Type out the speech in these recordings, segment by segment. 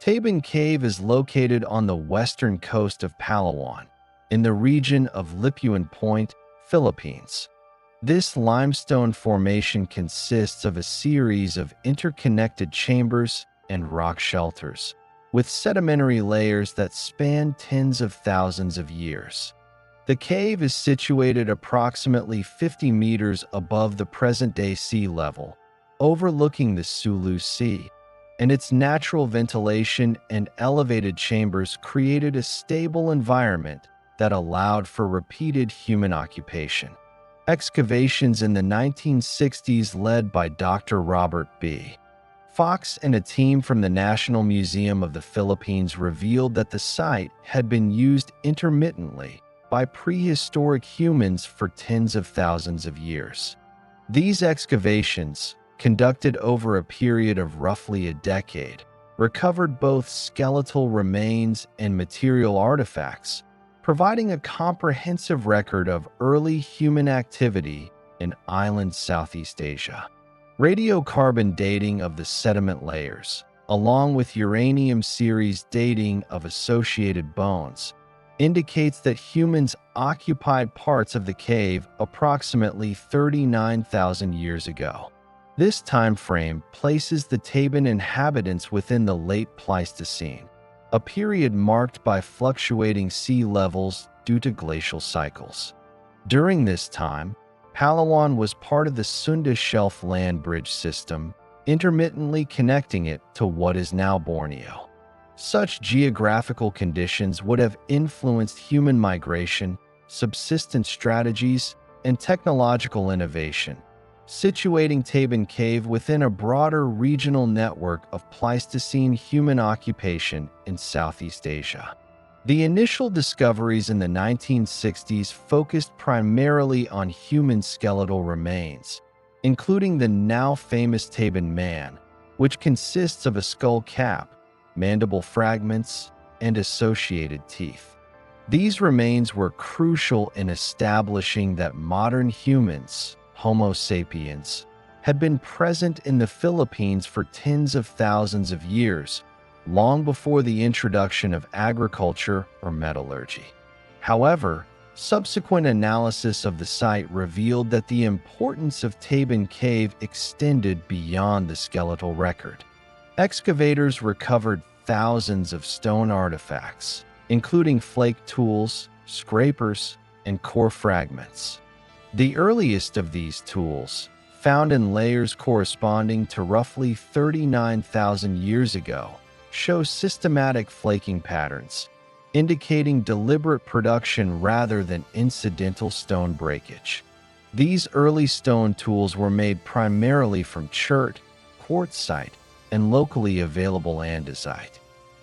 Tabon Cave is located on the western coast of Palawan, in the region of Lipuan Point, Philippines. This limestone formation consists of a series of interconnected chambers and rock shelters, with sedimentary layers that span tens of thousands of years. The cave is situated approximately 50 meters above the present-day sea level, overlooking the Sulu Sea, and its natural ventilation and elevated chambers created a stable environment that allowed for repeated human occupation. Excavations in the 1960s led by Dr. Robert B. Fox and a team from the National Museum of the Philippines revealed that the site had been used intermittently by prehistoric humans for tens of thousands of years. These excavations, conducted over a period of roughly a decade, recovered both skeletal remains and material artifacts, providing a comprehensive record of early human activity in island Southeast Asia. Radiocarbon dating of the sediment layers, along with uranium series dating of associated bones, indicates that humans occupied parts of the cave approximately 39,000 years ago. This time frame places the Tabon inhabitants within the late Pleistocene, a period marked by fluctuating sea levels due to glacial cycles. During this time, Palawan was part of the Sunda Shelf land bridge system, intermittently connecting it to what is now Borneo. Such geographical conditions would have influenced human migration, subsistence strategies, and technological innovation, situating Tabon Cave within a broader regional network of Pleistocene human occupation in Southeast Asia. The initial discoveries in the 1960s focused primarily on human skeletal remains, including the now famous Tabon Man, which consists of a skull cap, mandible fragments, and associated teeth. These remains were crucial in establishing that modern humans, Homo sapiens, had been present in the Philippines for tens of thousands of years, long before the introduction of agriculture or metallurgy. However, subsequent analysis of the site revealed that the importance of Tabon Cave extended beyond the skeletal record. Excavators recovered thousands of stone artifacts, including flake tools, scrapers, and core fragments. The earliest of these tools, found in layers corresponding to roughly 39,000 years ago, show systematic flaking patterns, indicating deliberate production rather than incidental stone breakage. These early stone tools were made primarily from chert, quartzite, and locally available andesite.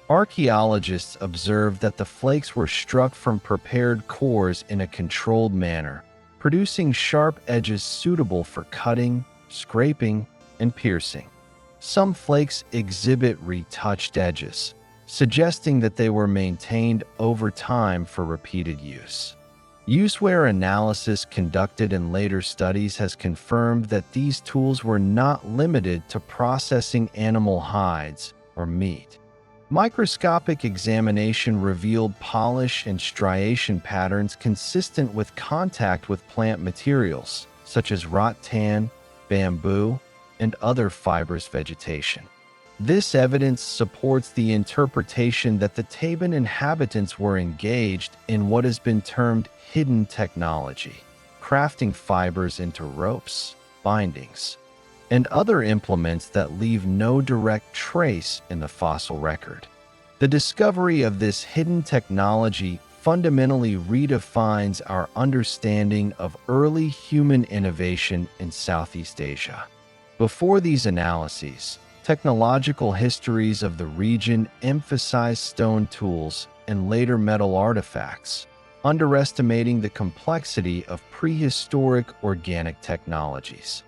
Archaeologists observed that the flakes were struck from prepared cores in a controlled manner, producing sharp edges suitable for cutting, scraping, and piercing. Some flakes exhibit retouched edges, suggesting that they were maintained over time for repeated use. Use-wear analysis conducted in later studies has confirmed that these tools were not limited to processing animal hides or meat. Microscopic examination revealed polish and striation patterns consistent with contact with plant materials, such as rattan, bamboo, and other fibrous vegetation. This evidence supports the interpretation that the Tabon inhabitants were engaged in what has been termed hidden technology, crafting fibers into ropes, bindings, and other implements that leave no direct trace in the fossil record. The discovery of this hidden technology fundamentally redefines our understanding of early human innovation in Southeast Asia. Before these analyses, technological histories of the region emphasized stone tools and later metal artifacts, underestimating the complexity of prehistoric organic technologies.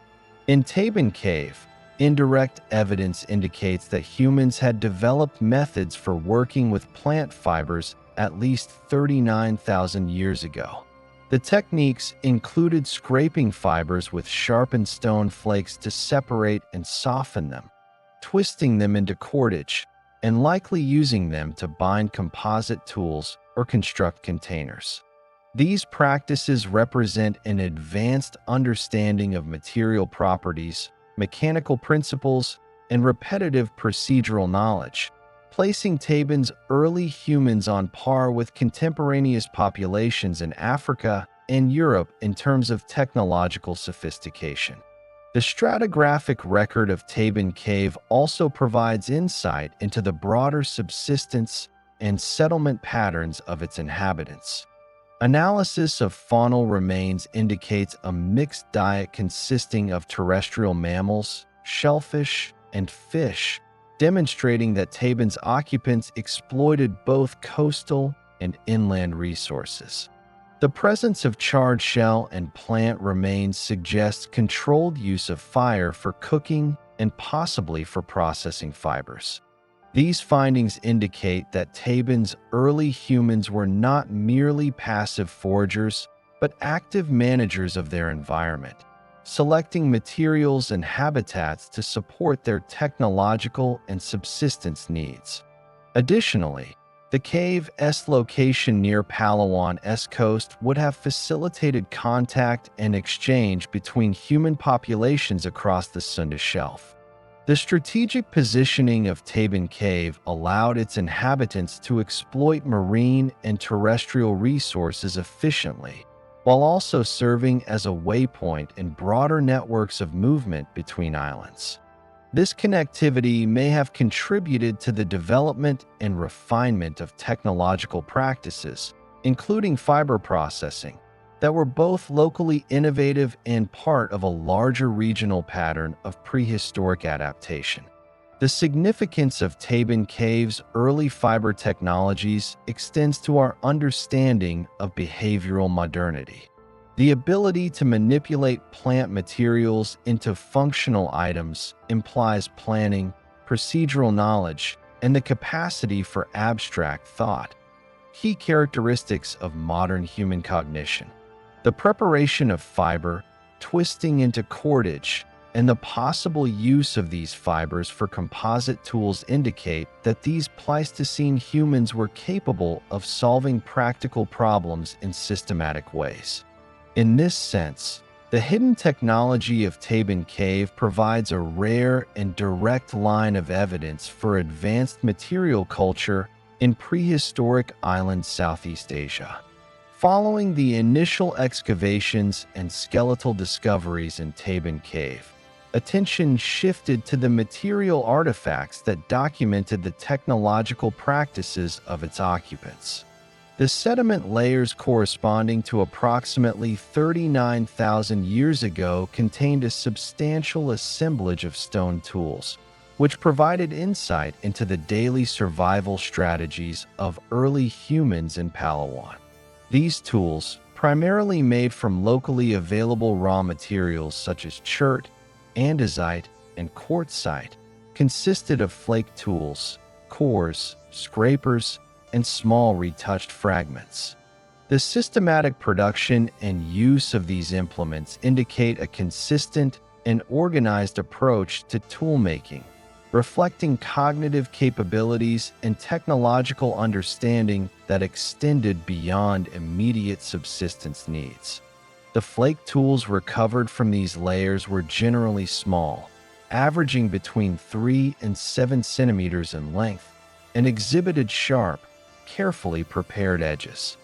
In Tabon Cave, indirect evidence indicates that humans had developed methods for working with plant fibers at least 39,000 years ago. The techniques included scraping fibers with sharpened stone flakes to separate and soften them, twisting them into cordage, and likely using them to bind composite tools or construct containers. These practices represent an advanced understanding of material properties, mechanical principles, and repetitive procedural knowledge, placing Tabon's early humans on par with contemporaneous populations in Africa and Europe in terms of technological sophistication. The stratigraphic record of Tabon Cave also provides insight into the broader subsistence and settlement patterns of its inhabitants. Analysis of faunal remains indicates a mixed diet consisting of terrestrial mammals, shellfish, and fish, demonstrating that Tabon's occupants exploited both coastal and inland resources. The presence of charred shell and plant remains suggests controlled use of fire for cooking and possibly for processing fibers. These findings indicate that Tabon's early humans were not merely passive foragers, but active managers of their environment, selecting materials and habitats to support their technological and subsistence needs. Additionally, the cave's location near Palawan's coast would have facilitated contact and exchange between human populations across the Sunda Shelf. The strategic positioning of Tabon Cave allowed its inhabitants to exploit marine and terrestrial resources efficiently, while also serving as a waypoint in broader networks of movement between islands. This connectivity may have contributed to the development and refinement of technological practices, including fiber processing, that were both locally innovative and part of a larger regional pattern of prehistoric adaptation. The significance of Tabon Cave's early fiber technologies extends to our understanding of behavioral modernity. The ability to manipulate plant materials into functional items implies planning, procedural knowledge, and the capacity for abstract thought, key characteristics of modern human cognition. The preparation of fiber, twisting into cordage, and the possible use of these fibers for composite tools indicate that these Pleistocene humans were capable of solving practical problems in systematic ways. In this sense, the hidden technology of Tabon Cave provides a rare and direct line of evidence for advanced material culture in prehistoric island Southeast Asia. Following the initial excavations and skeletal discoveries in Tabon Cave, attention shifted to the material artifacts that documented the technological practices of its occupants. The sediment layers corresponding to approximately 39,000 years ago contained a substantial assemblage of stone tools, which provided insight into the daily survival strategies of early humans in Palawan. These tools, primarily made from locally available raw materials such as chert, andesite, and quartzite, consisted of flake tools, cores, scrapers, and small retouched fragments. The systematic production and use of these implements indicate a consistent and organized approach to toolmaking, reflecting cognitive capabilities and technological understanding that extended beyond immediate subsistence needs. The flake tools recovered from these layers were generally small, averaging between 3 and 7 centimeters in length, and exhibited sharp, carefully prepared edges.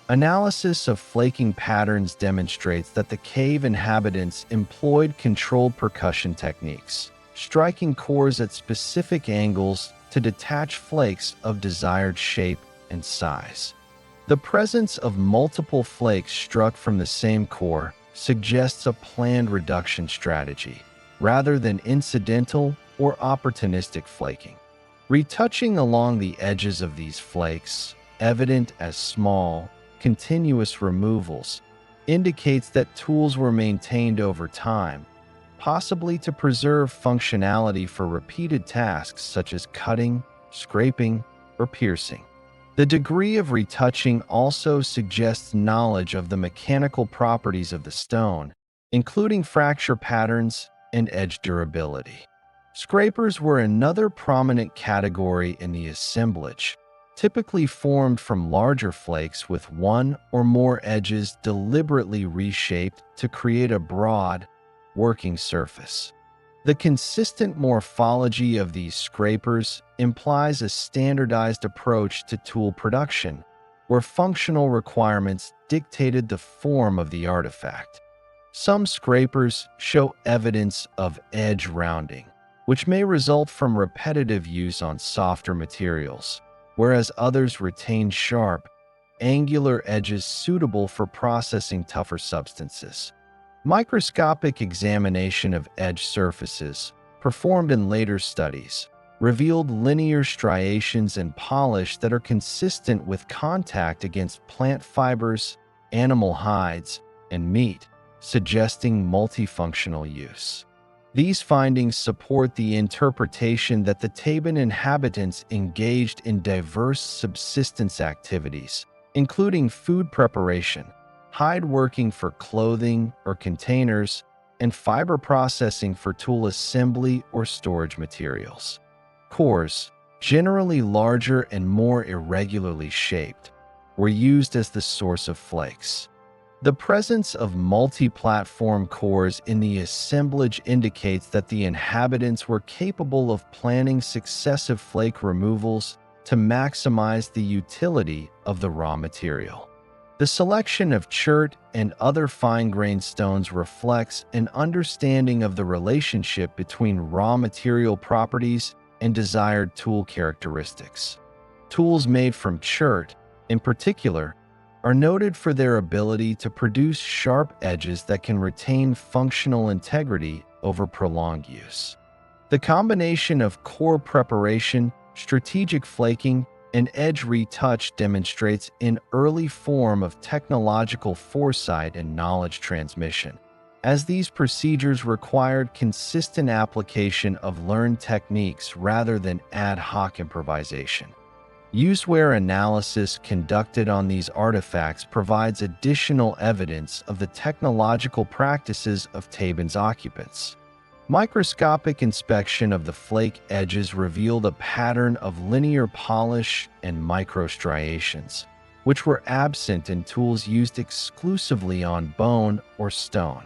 Analysis of flaking patterns demonstrates that the cave inhabitants employed controlled percussion techniques, striking cores at specific angles to detach flakes of desired shape and size. The presence of multiple flakes struck from the same core suggests a planned reduction strategy, rather than incidental or opportunistic flaking. Retouching along the edges of these flakes, evident as small, continuous removals, indicates that tools were maintained over time, possibly to preserve functionality for repeated tasks such as cutting, scraping, or piercing. The degree of retouching also suggests knowledge of the mechanical properties of the stone, including fracture patterns and edge durability. Scrapers were another prominent category in the assemblage, typically formed from larger flakes with one or more edges deliberately reshaped to create a broad, working surface. The consistent morphology of these scrapers implies a standardized approach to tool production, where functional requirements dictated the form of the artifact. Some scrapers show evidence of edge rounding, which may result from repetitive use on softer materials, whereas others retain sharp, angular edges suitable for processing tougher substances. Microscopic examination of edge surfaces, performed in later studies, revealed linear striations and polish that are consistent with contact against plant fibers, animal hides, and meat, suggesting multifunctional use. These findings support the interpretation that the Tabon inhabitants engaged in diverse subsistence activities, including food preparation, hide working for clothing or containers, and fiber processing for tool assembly or storage materials. Cores, generally larger and more irregularly shaped, were used as the source of flakes. The presence of multi-platform cores in the assemblage indicates that the inhabitants were capable of planning successive flake removals to maximize the utility of the raw material. The selection of chert and other fine-grained stones reflects an understanding of the relationship between raw material properties and desired tool characteristics. Tools made from chert, in particular, are noted for their ability to produce sharp edges that can retain functional integrity over prolonged use. The combination of core preparation, strategic flaking, and edge retouch demonstrates an early form of technological foresight and knowledge transmission, as these procedures required consistent application of learned techniques rather than ad hoc improvisation. Use-wear analysis conducted on these artifacts provides additional evidence of the technological practices of Tabon's occupants. Microscopic inspection of the flake edges revealed a pattern of linear polish and microstriations, which were absent in tools used exclusively on bone or stone.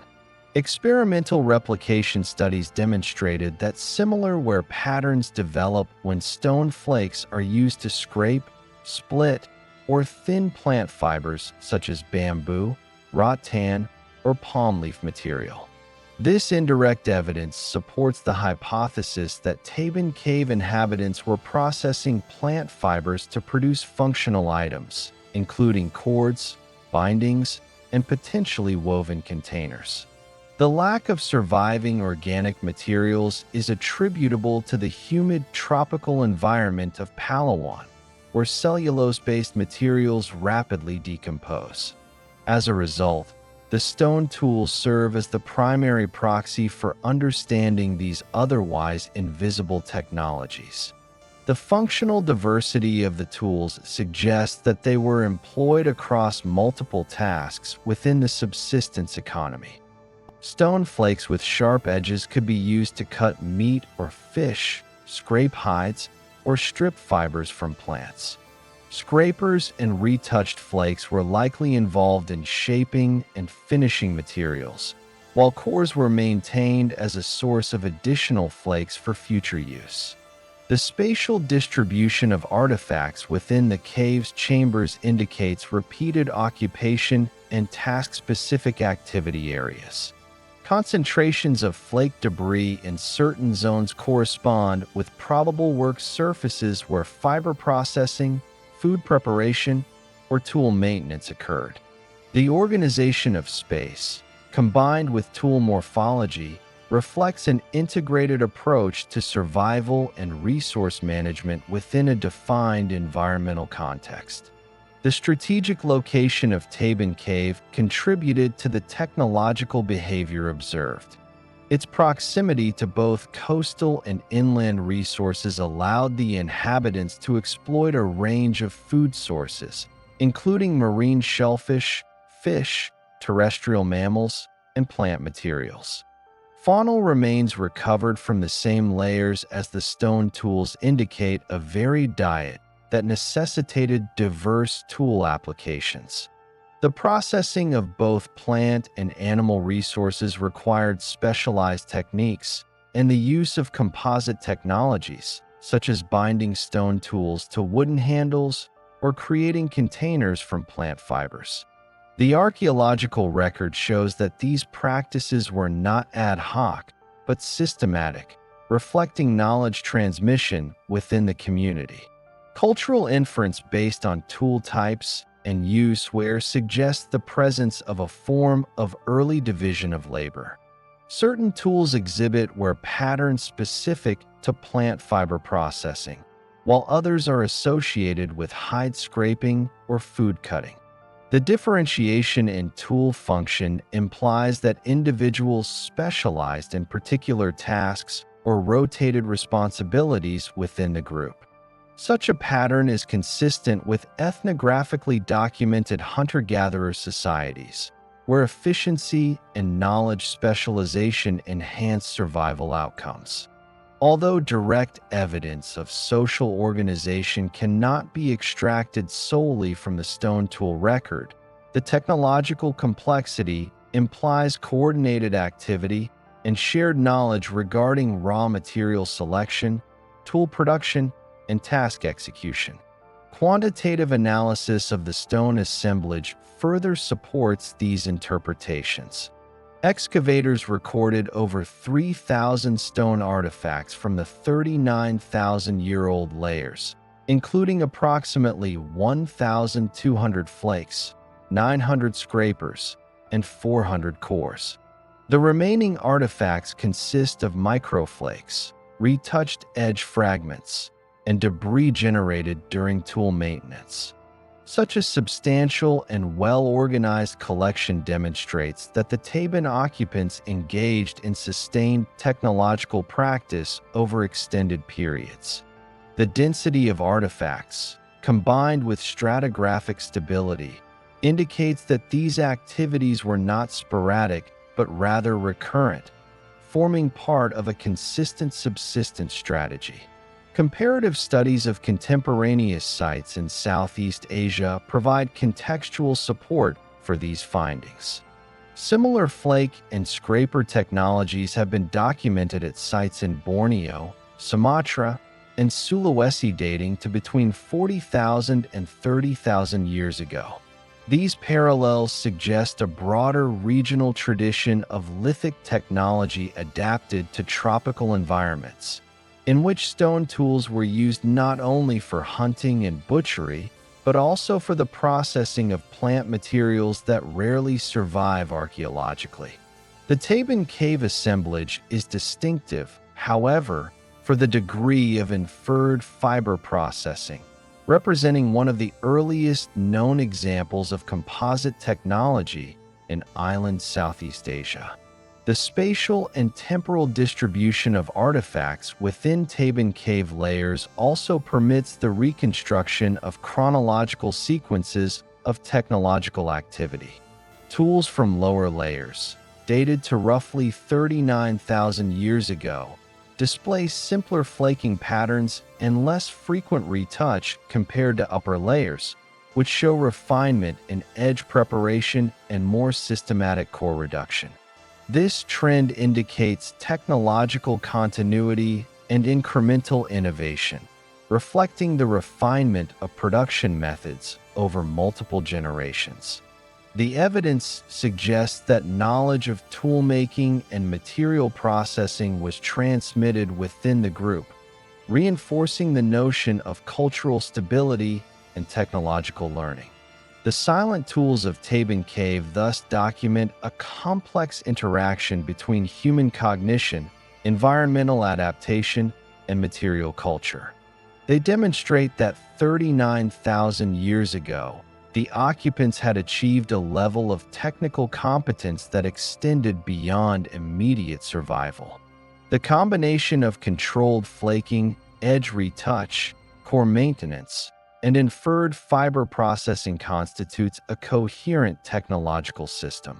Experimental replication studies demonstrated that similar wear patterns develop when stone flakes are used to scrape, split, or thin plant fibers such as bamboo, rattan, or palm leaf material. This indirect evidence supports the hypothesis that Tabon Cave inhabitants were processing plant fibers to produce functional items, including cords, bindings, and potentially woven containers. The lack of surviving organic materials is attributable to the humid tropical environment of Palawan, where cellulose-based materials rapidly decompose. As a result, the stone tools serve as the primary proxy for understanding these otherwise invisible technologies. The functional diversity of the tools suggests that they were employed across multiple tasks within the subsistence economy. Stone flakes with sharp edges could be used to cut meat or fish, scrape hides, or strip fibers from plants. Scrapers and retouched flakes were likely involved in shaping and finishing materials, while cores were maintained as a source of additional flakes for future use. The spatial distribution of artifacts within the cave's chambers indicates repeated occupation and task-specific activity areas. Concentrations of flake debris in certain zones correspond with probable work surfaces where fiber processing, food preparation, or tool maintenance occurred. The organization of space, combined with tool morphology, reflects an integrated approach to survival and resource management within a defined environmental context. The strategic location of Tabon Cave contributed to the technological behavior observed. Its proximity to both coastal and inland resources allowed the inhabitants to exploit a range of food sources, including marine shellfish, fish, terrestrial mammals, and plant materials. Faunal remains recovered from the same layers as the stone tools indicate a varied diet that necessitated diverse tool applications. The processing of both plant and animal resources required specialized techniques and the use of composite technologies, such as binding stone tools to wooden handles or creating containers from plant fibers. The archaeological record shows that these practices were not ad hoc, but systematic, reflecting knowledge transmission within the community. Cultural inference based on tool types and use where suggests the presence of a form of early division of labor. Certain tools exhibit where patterns specific to plant fiber processing, while others are associated with hide scraping or food cutting. The differentiation in tool function implies that individuals specialized in particular tasks or rotated responsibilities within the group. Such a pattern is consistent with ethnographically documented hunter-gatherer societies, where efficiency and knowledge specialization enhance survival outcomes. Although direct evidence of social organization cannot be extracted solely from the stone tool record, the technological complexity implies coordinated activity and shared knowledge regarding raw material selection, tool production, and task execution. Quantitative analysis of the stone assemblage further supports these interpretations. Excavators recorded over 3,000 stone artifacts from the 39,000-year-old layers, including approximately 1,200 flakes, 900 scrapers, and 400 cores. The remaining artifacts consist of microflakes, retouched edge fragments, and debris generated during tool maintenance. Such a substantial and well-organized collection demonstrates that the Tabon occupants engaged in sustained technological practice over extended periods. The density of artifacts, combined with stratigraphic stability, indicates that these activities were not sporadic but rather recurrent, forming part of a consistent subsistence strategy. Comparative studies of contemporaneous sites in Southeast Asia provide contextual support for these findings. Similar flake and scraper technologies have been documented at sites in Borneo, Sumatra, and Sulawesi dating to between 40,000 and 30,000 years ago. These parallels suggest a broader regional tradition of lithic technology adapted to tropical environments, in which stone tools were used not only for hunting and butchery, but also for the processing of plant materials that rarely survive archaeologically. The Tabon Cave assemblage is distinctive, however, for the degree of inferred fiber processing, representing one of the earliest known examples of composite technology in island Southeast Asia. The spatial and temporal distribution of artifacts within Tabon Cave layers also permits the reconstruction of chronological sequences of technological activity. Tools from lower layers, dated to roughly 39,000 years ago, display simpler flaking patterns and less frequent retouch compared to upper layers, which show refinement in edge preparation and more systematic core reduction. This trend indicates technological continuity and incremental innovation, reflecting the refinement of production methods over multiple generations. The evidence suggests that knowledge of toolmaking and material processing was transmitted within the group, reinforcing the notion of cultural stability and technological learning. The silent tools of Tabon Cave thus document a complex interaction between human cognition, environmental adaptation, and material culture. They demonstrate that 39,000 years ago, the occupants had achieved a level of technical competence that extended beyond immediate survival. The combination of controlled flaking, edge retouch, core maintenance, and inferred fiber processing constitutes a coherent technological system.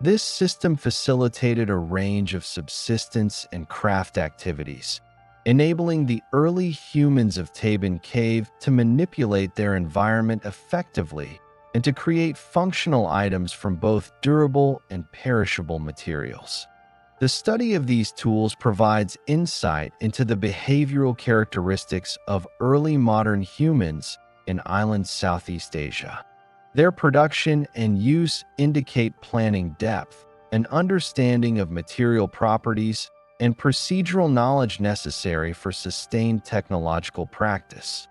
This system facilitated a range of subsistence and craft activities, enabling the early humans of Tabon Cave to manipulate their environment effectively and to create functional items from both durable and perishable materials. The study of these tools provides insight into the behavioral characteristics of early modern humans in island Southeast Asia. Their production and use indicate planning depth, an understanding of material properties, and procedural knowledge necessary for sustained technological practice.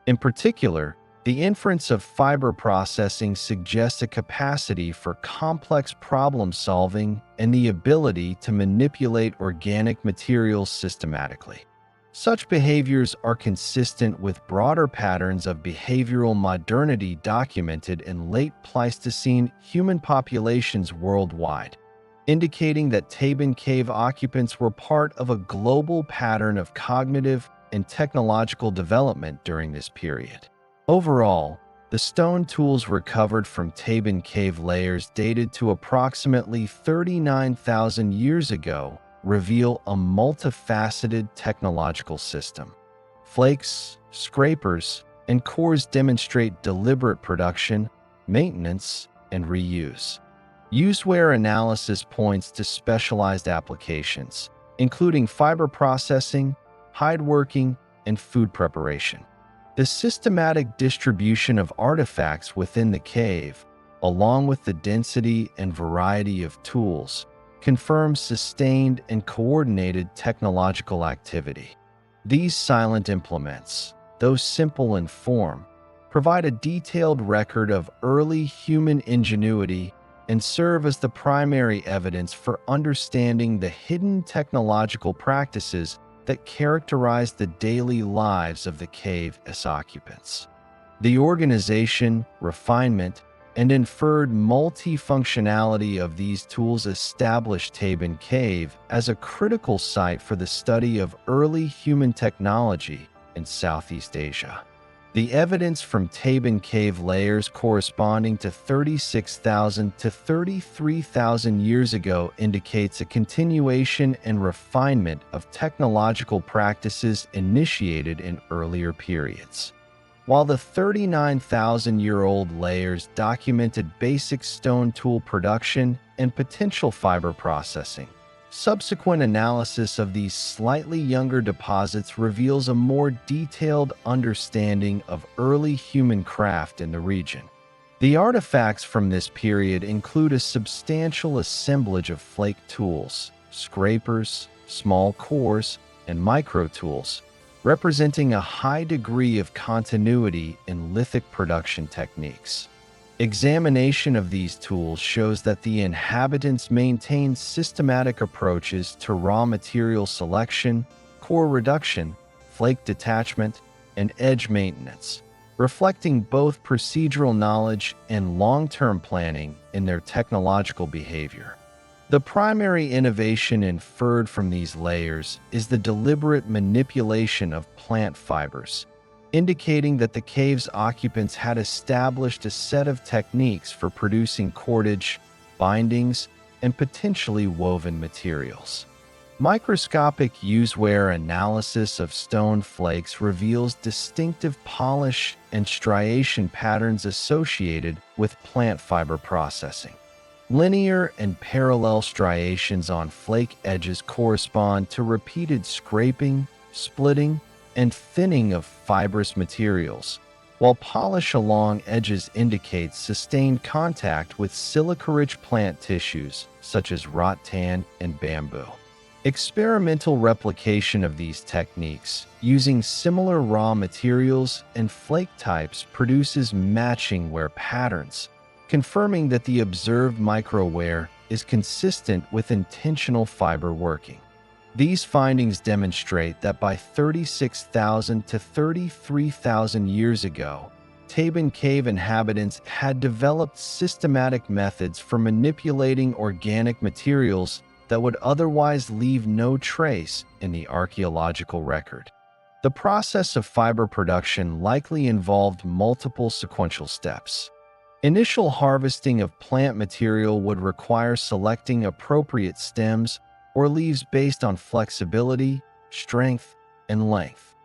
In particular, the inference of fiber processing suggests a capacity for complex problem solving and the ability to manipulate organic materials systematically. Such behaviors are consistent with broader patterns of behavioral modernity documented in late Pleistocene human populations worldwide, indicating that Tabon Cave occupants were part of a global pattern of cognitive and technological development during this period. Overall, the stone tools recovered from Tabon Cave layers dated to approximately 39,000 years ago reveal a multifaceted technological system. Flakes, scrapers, and cores demonstrate deliberate production, maintenance, and reuse. Useware analysis points to specialized applications, including fiber processing, hide working, and food preparation. The systematic distribution of artifacts within the cave, along with the density and variety of tools, confirms sustained and coordinated technological activity. These silent implements, though simple in form, provide a detailed record of early human ingenuity and serve as the primary evidence for understanding the hidden technological practices that characterize the daily lives of the cave's occupants. The organization, refinement, and inferred multifunctionality of these tools established Tabon Cave as a critical site for the study of early human technology in Southeast Asia. The evidence from Tabon Cave layers corresponding to 36,000 to 33,000 years ago indicates a continuation and refinement of technological practices initiated in earlier periods. While the 39,000-year-old layers documented basic stone tool production and potential fiber processing, subsequent analysis of these slightly younger deposits reveals a more detailed understanding of early human craft in the region. The artifacts from this period include a substantial assemblage of flake tools, scrapers, small cores, and micro tools, representing a high degree of continuity in lithic production techniques. Examination of these tools shows that the inhabitants maintained systematic approaches to raw material selection, core reduction, flake detachment, and edge maintenance, reflecting both procedural knowledge and long-term planning in their technological behavior. The primary innovation inferred from these layers is the deliberate manipulation of plant fibers, indicating that the cave's occupants had established a set of techniques for producing cordage, bindings, and potentially woven materials. Microscopic useware analysis of stone flakes reveals distinctive polish and striation patterns associated with plant fiber processing. Linear and parallel striations on flake edges correspond to repeated scraping, splitting, and thinning of fibrous materials, while polish along edges indicates sustained contact with silica-rich plant tissues such as rattan and bamboo. Experimental replication of these techniques using similar raw materials and flake types produces matching wear patterns, confirming that the observed microwear is consistent with intentional fiber working. These findings demonstrate that by 36,000 to 33,000 years ago, Tabon Cave inhabitants had developed systematic methods for manipulating organic materials that would otherwise leave no trace in the archaeological record. The process of fiber production likely involved multiple sequential steps. Initial harvesting of plant material would require selecting appropriate stems or leaves based on flexibility, strength, and length.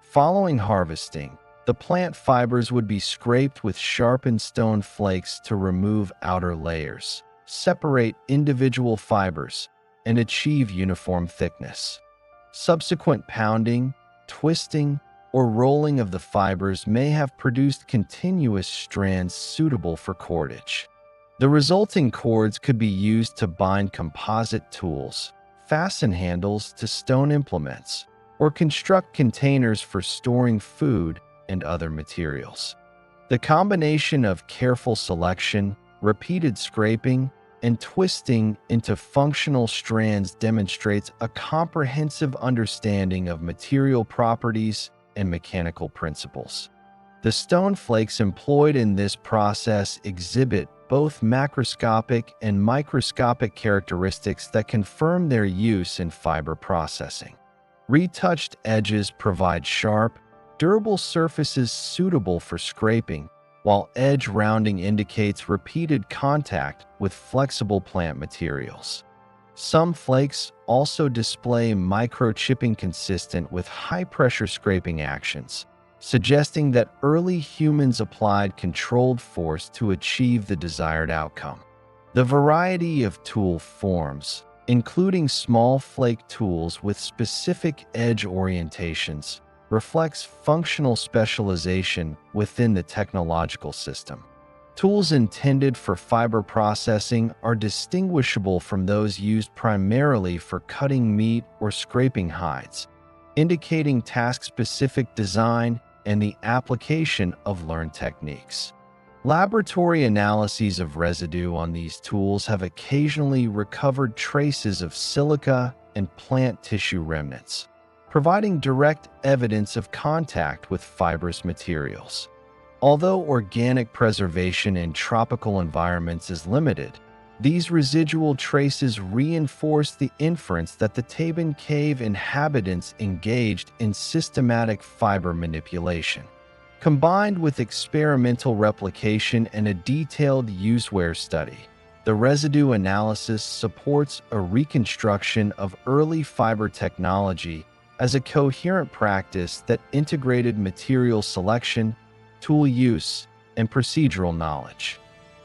Following harvesting, the plant fibers would be scraped with sharpened stone flakes to remove outer layers, separate individual fibers, and achieve uniform thickness. Subsequent pounding, twisting, or rolling of the fibers may have produced continuous strands suitable for cordage. The resulting cords could be used to bind composite tools, fasten handles to stone implements, or construct containers for storing food and other materials. The combination of careful selection, repeated scraping, and twisting into functional strands demonstrates a comprehensive understanding of material properties and mechanical principles. The stone flakes employed in this process exhibit both macroscopic and microscopic characteristics that confirm their use in fiber processing. Retouched edges provide sharp, durable surfaces suitable for scraping, while edge rounding indicates repeated contact with flexible plant materials. Some flakes also display microchipping consistent with high-pressure scraping actions, suggesting that early humans applied controlled force to achieve the desired outcome. The variety of tool forms, including small flake tools with specific edge orientations, reflects functional specialization within the technological system. Tools intended for fiber processing are distinguishable from those used primarily for cutting meat or scraping hides, indicating task-specific design and the application of learned techniques. Laboratory analyses of residue on these tools have occasionally recovered traces of silica and plant tissue remnants, providing direct evidence of contact with fibrous materials. Although organic preservation in tropical environments is limited, these residual traces reinforce the inference that the Tabon Cave inhabitants engaged in systematic fiber manipulation. Combined with experimental replication and a detailed useware study, the residue analysis supports a reconstruction of early fiber technology as a coherent practice that integrated material selection, tool use, and procedural knowledge.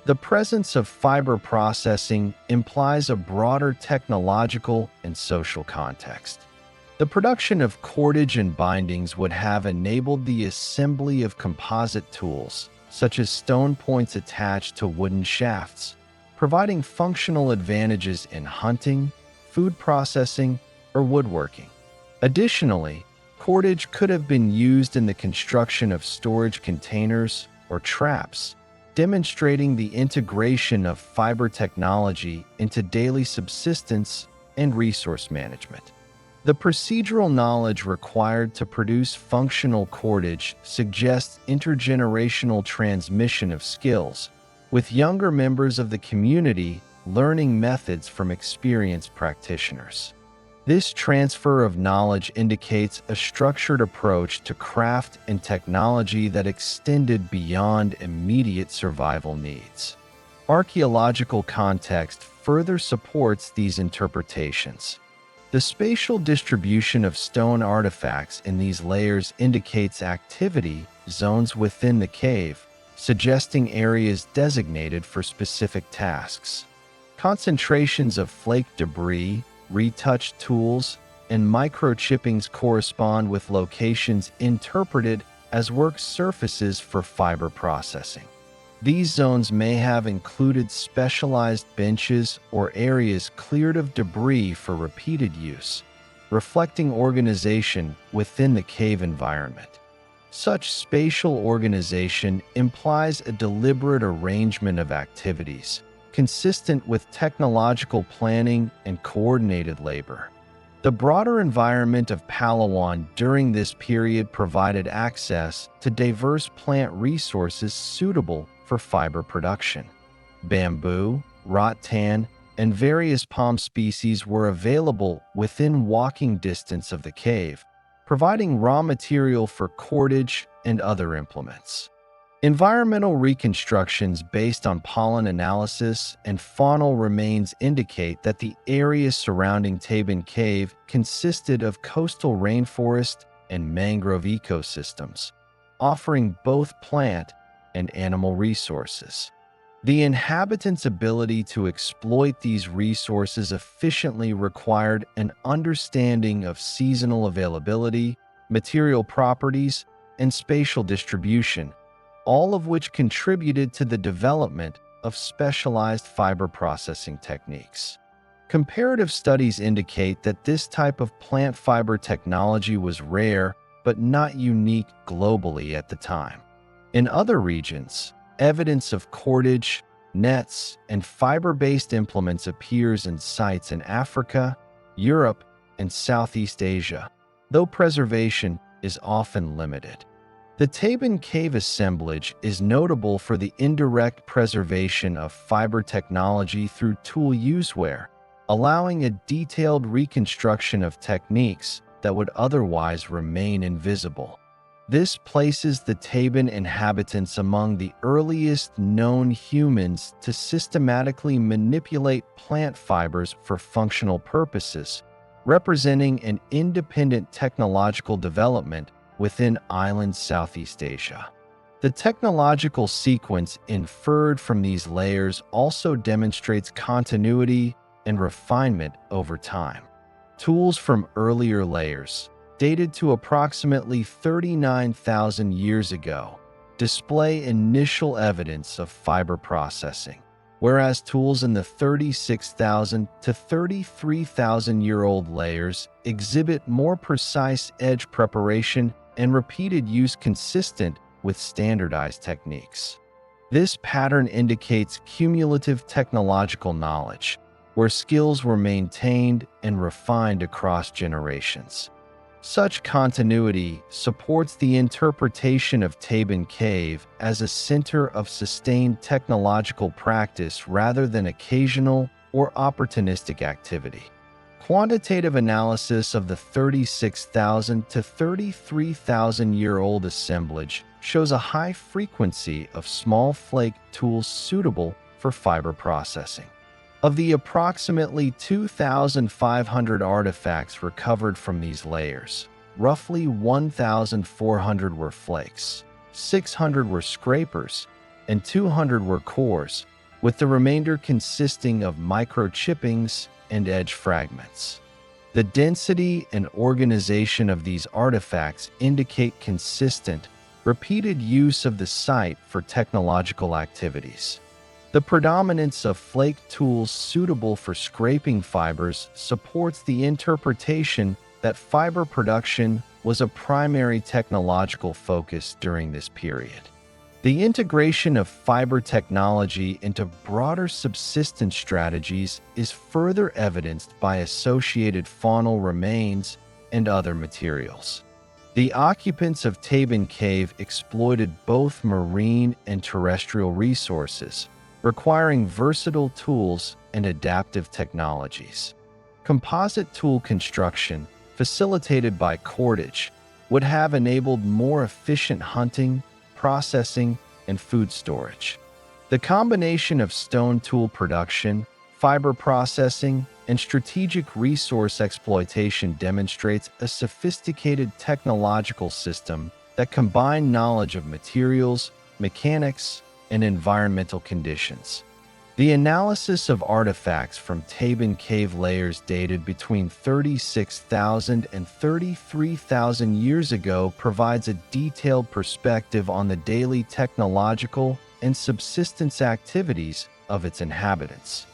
The presence of fiber processing implies a broader technological and social context. The production of cordage and bindings would have enabled the assembly of composite tools, such as stone points attached to wooden shafts, providing functional advantages in hunting, food processing, or woodworking. Additionally, cordage could have been used in the construction of storage containers or traps, demonstrating the integration of fiber technology into daily subsistence and resource management. The procedural knowledge required to produce functional cordage suggests intergenerational transmission of skills, with younger members of the community learning methods from experienced practitioners. This transfer of knowledge indicates a structured approach to craft and technology that extended beyond immediate survival needs. Archaeological context further supports these interpretations. The spatial distribution of stone artifacts in these layers indicates activity zones within the cave, suggesting areas designated for specific tasks. Concentrations of flake debris, retouched tools, and microchippings correspond with locations interpreted as work surfaces for fiber processing. These zones may have included specialized benches or areas cleared of debris for repeated use, reflecting organization within the cave environment. Such spatial organization implies a deliberate arrangement of activities, consistent with technological planning and coordinated labor. The broader environment of Palawan during this period provided access to diverse plant resources suitable for fiber production. Bamboo, rattan, and various palm species were available within walking distance of the cave, providing raw material for cordage and other implements. Environmental reconstructions based on pollen analysis and faunal remains indicate that the area surrounding Tabon Cave consisted of coastal rainforest and mangrove ecosystems, offering both plant and animal resources. The inhabitants' ability to exploit these resources efficiently required an understanding of seasonal availability, material properties, and spatial distribution, all of which contributed to the development of specialized fiber processing techniques. Comparative studies indicate that this type of plant fiber technology was rare but not unique globally at the time. In other regions, evidence of cordage, nets, and fiber-based implements appears in sites in Africa, Europe, and Southeast Asia, though preservation is often limited. The Tabon Cave assemblage is notable for the indirect preservation of fiber technology through tool useware, allowing a detailed reconstruction of techniques that would otherwise remain invisible. This places the Tabon inhabitants among the earliest known humans to systematically manipulate plant fibers for functional purposes, representing an independent technological development within island Southeast Asia. The technological sequence inferred from these layers also demonstrates continuity and refinement over time. Tools from earlier layers, dated to approximately 39,000 years ago, display initial evidence of fiber processing, whereas tools in the 36,000 to 33,000-year-old layers exhibit more precise edge preparation and repeated use consistent with standardized techniques. This pattern indicates cumulative technological knowledge, where skills were maintained and refined across generations. Such continuity supports the interpretation of Tabon Cave as a center of sustained technological practice rather than occasional or opportunistic activity. Quantitative analysis of the 36,000 to 33,000-year-old assemblage shows a high frequency of small flake tools suitable for fiber processing. Of the approximately 2,500 artifacts recovered from these layers, roughly 1,400 were flakes, 600 were scrapers, and 200 were cores, with the remainder consisting of microchippings and edge fragments. The density and organization of these artifacts indicate consistent, repeated use of the site for technological activities. The predominance of flake tools suitable for scraping fibers supports the interpretation that fiber production was a primary technological focus during this period. The integration of fiber technology into broader subsistence strategies is further evidenced by associated faunal remains and other materials. The occupants of Tabon Cave exploited both marine and terrestrial resources, requiring versatile tools and adaptive technologies. Composite tool construction, facilitated by cordage, would have enabled more efficient hunting, processing, and food storage. The combination of stone tool production, fiber processing, and strategic resource exploitation demonstrates a sophisticated technological system that combined knowledge of materials, mechanics, and environmental conditions. The analysis of artifacts from Tabon Cave layers dated between 36,000 and 33,000 years ago provides a detailed perspective on the daily technological and subsistence activities of its inhabitants.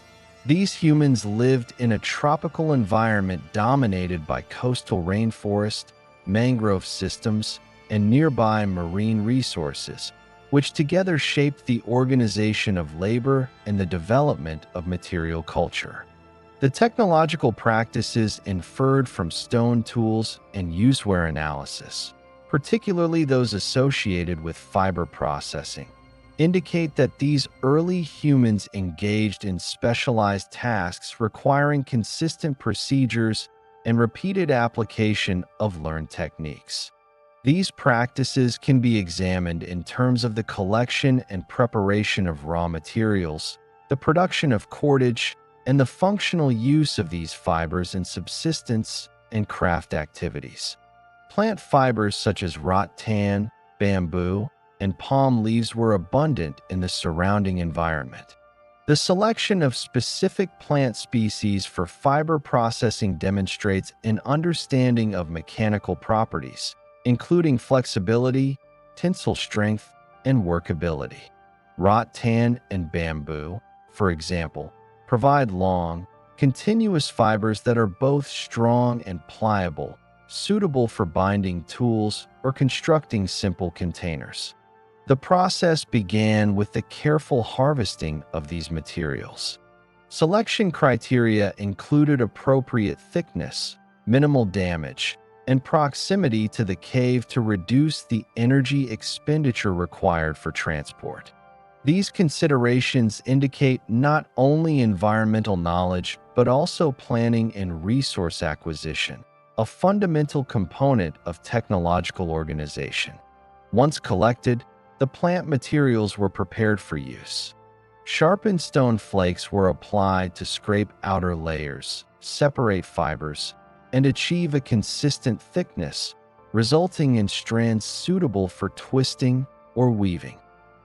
These humans lived in a tropical environment dominated by coastal rainforest, mangrove systems, and nearby marine resources, which together shaped the organization of labor and the development of material culture. The technological practices inferred from stone tools and useware analysis, particularly those associated with fiber processing, indicate that these early humans engaged in specialized tasks requiring consistent procedures and repeated application of learned techniques. These practices can be examined in terms of the collection and preparation of raw materials, the production of cordage, and the functional use of these fibers in subsistence and craft activities. Plant fibers such as rattan, bamboo, and palm leaves were abundant in the surrounding environment. The selection of specific plant species for fiber processing demonstrates an understanding of mechanical properties, including flexibility, tensile strength, and workability. Rattan and bamboo, for example, provide long, continuous fibers that are both strong and pliable, suitable for binding tools or constructing simple containers. The process began with the careful harvesting of these materials. Selection criteria included appropriate thickness, minimal damage, and proximity to the cave to reduce the energy expenditure required for transport. These considerations indicate not only environmental knowledge but also planning and resource acquisition, a fundamental component of technological organization. Once collected, the plant materials were prepared for use. Sharpened stone flakes were applied to scrape outer layers, separate fibers, and achieve a consistent thickness, resulting in strands suitable for twisting or weaving.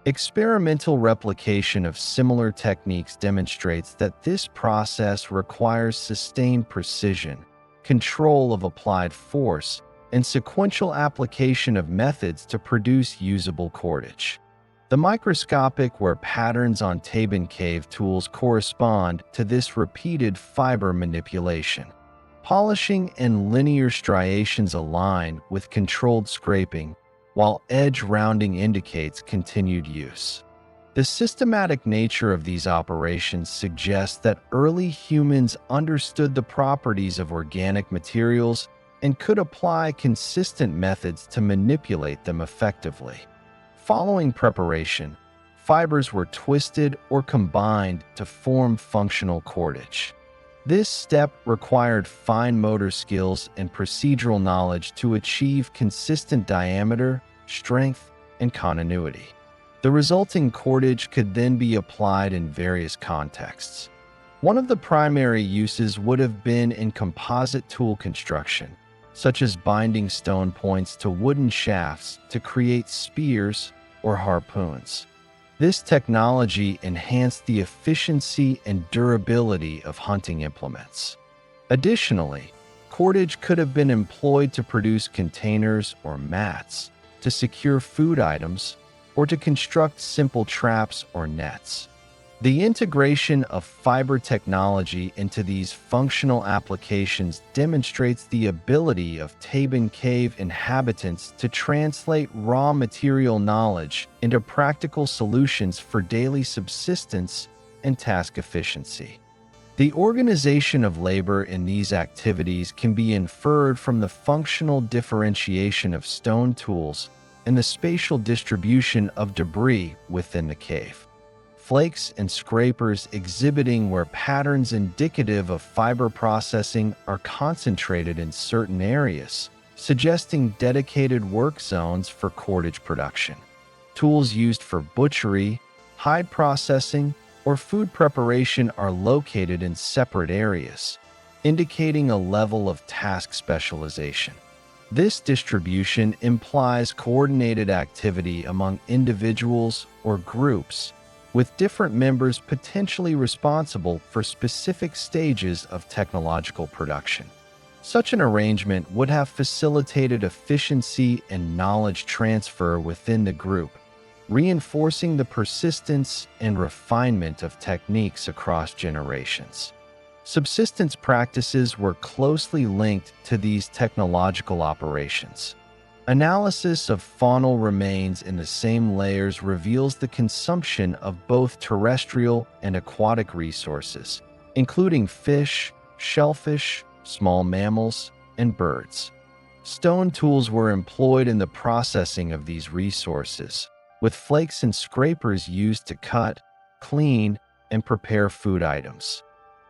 Experimental replication of similar techniques demonstrates that this process requires sustained precision, control of applied force, and sequential application of methods to produce usable cordage. The microscopic wear patterns on Tabon Cave tools correspond to this repeated fiber manipulation. Polishing and linear striations align with controlled scraping, while edge rounding indicates continued use. The systematic nature of these operations suggests that early humans understood the properties of organic materials and could apply consistent methods to manipulate them effectively. Following preparation, fibers were twisted or combined to form functional cordage. This step required fine motor skills and procedural knowledge to achieve consistent diameter, strength, and continuity. The resulting cordage could then be applied in various contexts. One of the primary uses would have been in composite tool construction, such as binding stone points to wooden shafts to create spears or harpoons. This technology enhanced the efficiency and durability of hunting implements. Additionally, cordage could have been employed to produce containers or mats, to secure food items, or to construct simple traps or nets. The integration of fiber technology into these functional applications demonstrates the ability of Tabon Cave inhabitants to translate raw material knowledge into practical solutions for daily subsistence and task efficiency. The organization of labor in these activities can be inferred from the functional differentiation of stone tools and the spatial distribution of debris within the cave. Flakes and scrapers exhibiting where patterns indicative of fiber processing are concentrated in certain areas, suggesting dedicated work zones for cordage production. Tools used for butchery, hide processing, or food preparation are located in separate areas, indicating a level of task specialization. This distribution implies coordinated activity among individuals or groups, with different members potentially responsible for specific stages of technological production. Such an arrangement would have facilitated efficiency and knowledge transfer within the group, reinforcing the persistence and refinement of techniques across generations. Subsistence practices were closely linked to these technological operations. Analysis of faunal remains in the same layers reveals the consumption of both terrestrial and aquatic resources, including fish, shellfish, small mammals, and birds. Stone tools were employed in the processing of these resources, with flakes and scrapers used to cut, clean, and prepare food items.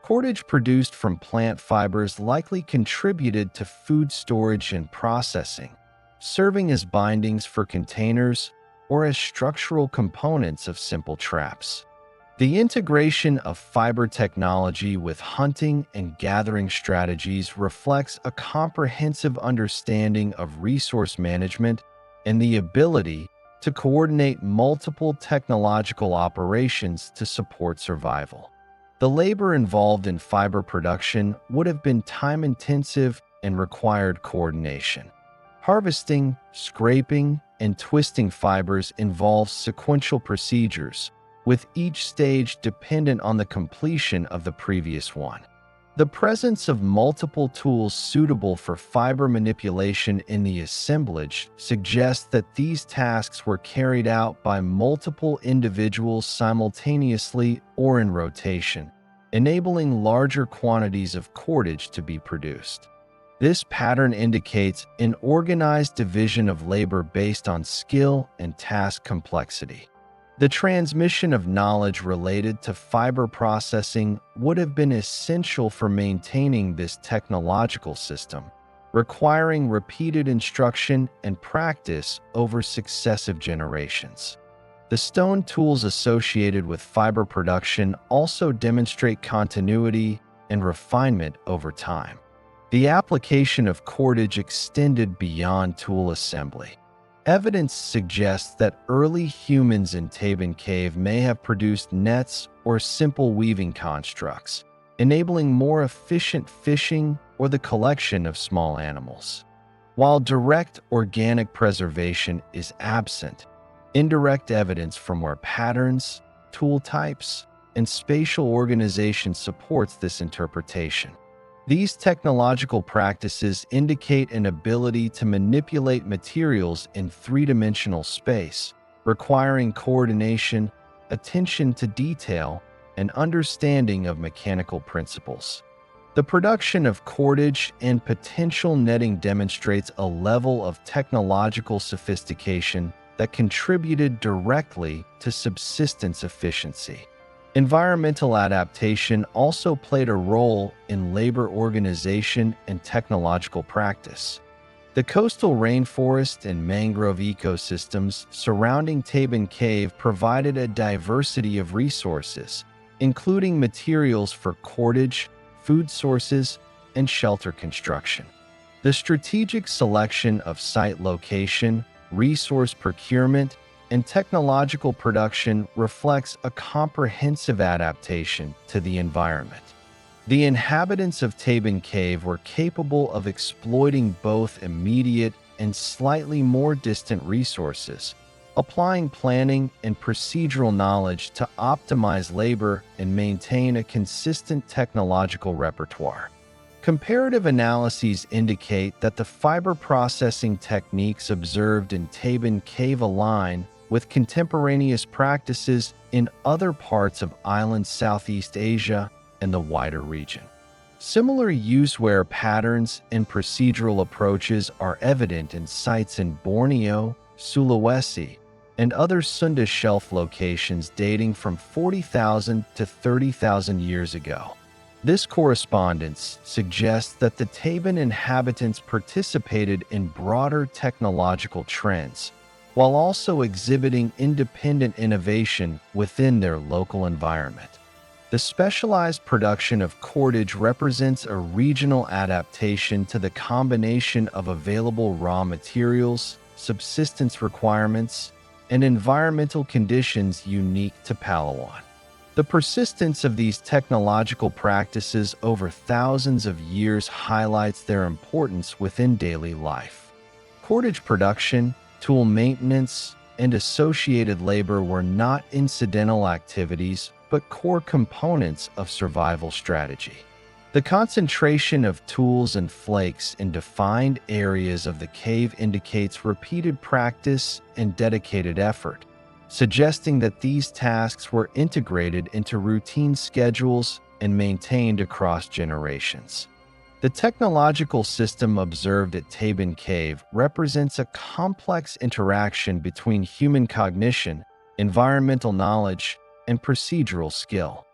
Cordage produced from plant fibers likely contributed to food storage and processing, serving as bindings for containers or as structural components of simple traps. The integration of fiber technology with hunting and gathering strategies reflects a comprehensive understanding of resource management and the ability to coordinate multiple technological operations to support survival. The labor involved in fiber production would have been time-intensive and required coordination. Harvesting, scraping, and twisting fibers involves sequential procedures, with each stage dependent on the completion of the previous one. The presence of multiple tools suitable for fiber manipulation in the assemblage suggests that these tasks were carried out by multiple individuals simultaneously or in rotation, enabling larger quantities of cordage to be produced. This pattern indicates an organized division of labor based on skill and task complexity. The transmission of knowledge related to fiber processing would have been essential for maintaining this technological system, requiring repeated instruction and practice over successive generations. The stone tools associated with fiber production also demonstrate continuity and refinement over time. The application of cordage extended beyond tool assembly. Evidence suggests that early humans in Tabon Cave may have produced nets or simple weaving constructs, enabling more efficient fishing or the collection of small animals. While direct organic preservation is absent, indirect evidence from where patterns, tool types, and spatial organization supports this interpretation. These technological practices indicate an ability to manipulate materials in three-dimensional space, requiring coordination, attention to detail, and understanding of mechanical principles. The production of cordage and potential netting demonstrates a level of technological sophistication that contributed directly to subsistence efficiency. Environmental adaptation also played a role in labor organization and technological practice. The coastal rainforest and mangrove ecosystems surrounding Tabon Cave provided a diversity of resources, including materials for cordage, food sources, and shelter construction. The strategic selection of site location, resource procurement, and technological production reflects a comprehensive adaptation to the environment. The inhabitants of Tabon Cave were capable of exploiting both immediate and slightly more distant resources, applying planning and procedural knowledge to optimize labor and maintain a consistent technological repertoire. Comparative analyses indicate that the fiber processing techniques observed in Tabon Cave align with contemporaneous practices in other parts of island Southeast Asia and the wider region. Similar use-wear patterns and procedural approaches are evident in sites in Borneo, Sulawesi, and other Sunda shelf locations dating from 40,000 to 30,000 years ago. This correspondence suggests that the Tabon inhabitants participated in broader technological trends, while also exhibiting independent innovation within their local environment. The specialized production of cordage represents a regional adaptation to the combination of available raw materials, subsistence requirements, and environmental conditions unique to Palawan. The persistence of these technological practices over thousands of years highlights their importance within daily life. Cordage production, tool maintenance, and associated labor were not incidental activities, but core components of survival strategy. The concentration of tools and flakes in defined areas of the cave indicates repeated practice and dedicated effort, suggesting that these tasks were integrated into routine schedules and maintained across generations. The technological system observed at Tabon Cave represents a complex interaction between human cognition, environmental knowledge, and procedural skill.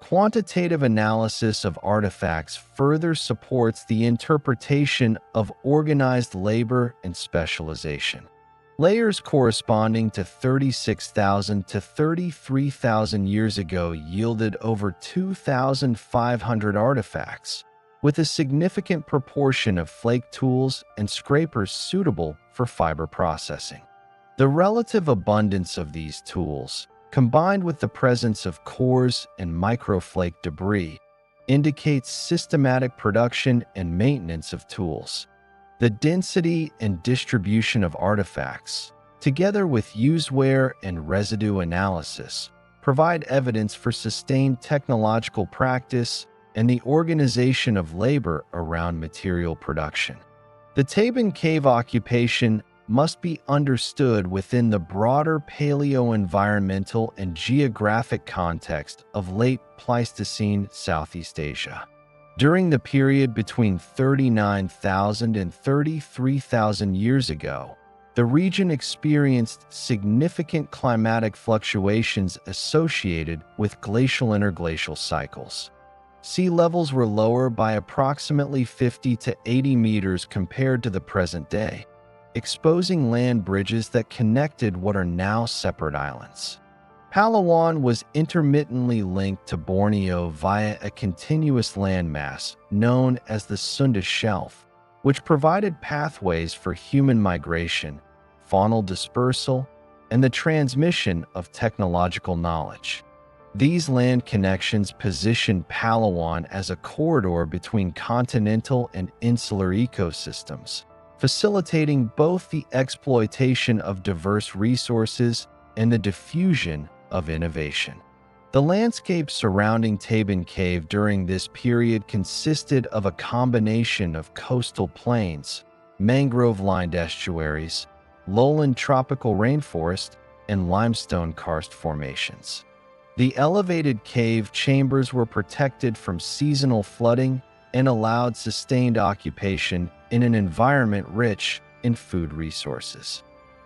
Quantitative analysis of artifacts further supports the interpretation of organized labor and specialization. Layers corresponding to 36,000 to 33,000 years ago yielded over 2,500 artifacts, with a significant proportion of flake tools and scrapers suitable for fiber processing. The relative abundance of these tools, combined with the presence of cores and microflake debris, indicates systematic production and maintenance of tools. The density and distribution of artifacts, together with used wear and residue analysis, provide evidence for sustained technological practice and the organization of labor around material production. The Tabon Cave occupation must be understood within the broader paleo-environmental and geographic context of late Pleistocene Southeast Asia. During the period between 39,000 and 33,000 years ago, the region experienced significant climatic fluctuations associated with glacial-interglacial cycles. Sea levels were lower by approximately 50 to 80 meters compared to the present day, exposing land bridges that connected what are now separate islands. Palawan was intermittently linked to Borneo via a continuous landmass known as the Sunda Shelf, which provided pathways for human migration, faunal dispersal, and the transmission of technological knowledge. These land connections positioned Palawan as a corridor between continental and insular ecosystems, facilitating both the exploitation of diverse resources and the diffusion of innovation. The landscape surrounding Tabon Cave during this period consisted of a combination of coastal plains, mangrove-lined estuaries, lowland tropical rainforest, and limestone karst formations. The elevated cave chambers were protected from seasonal flooding and allowed sustained occupation in an environment rich in food resources.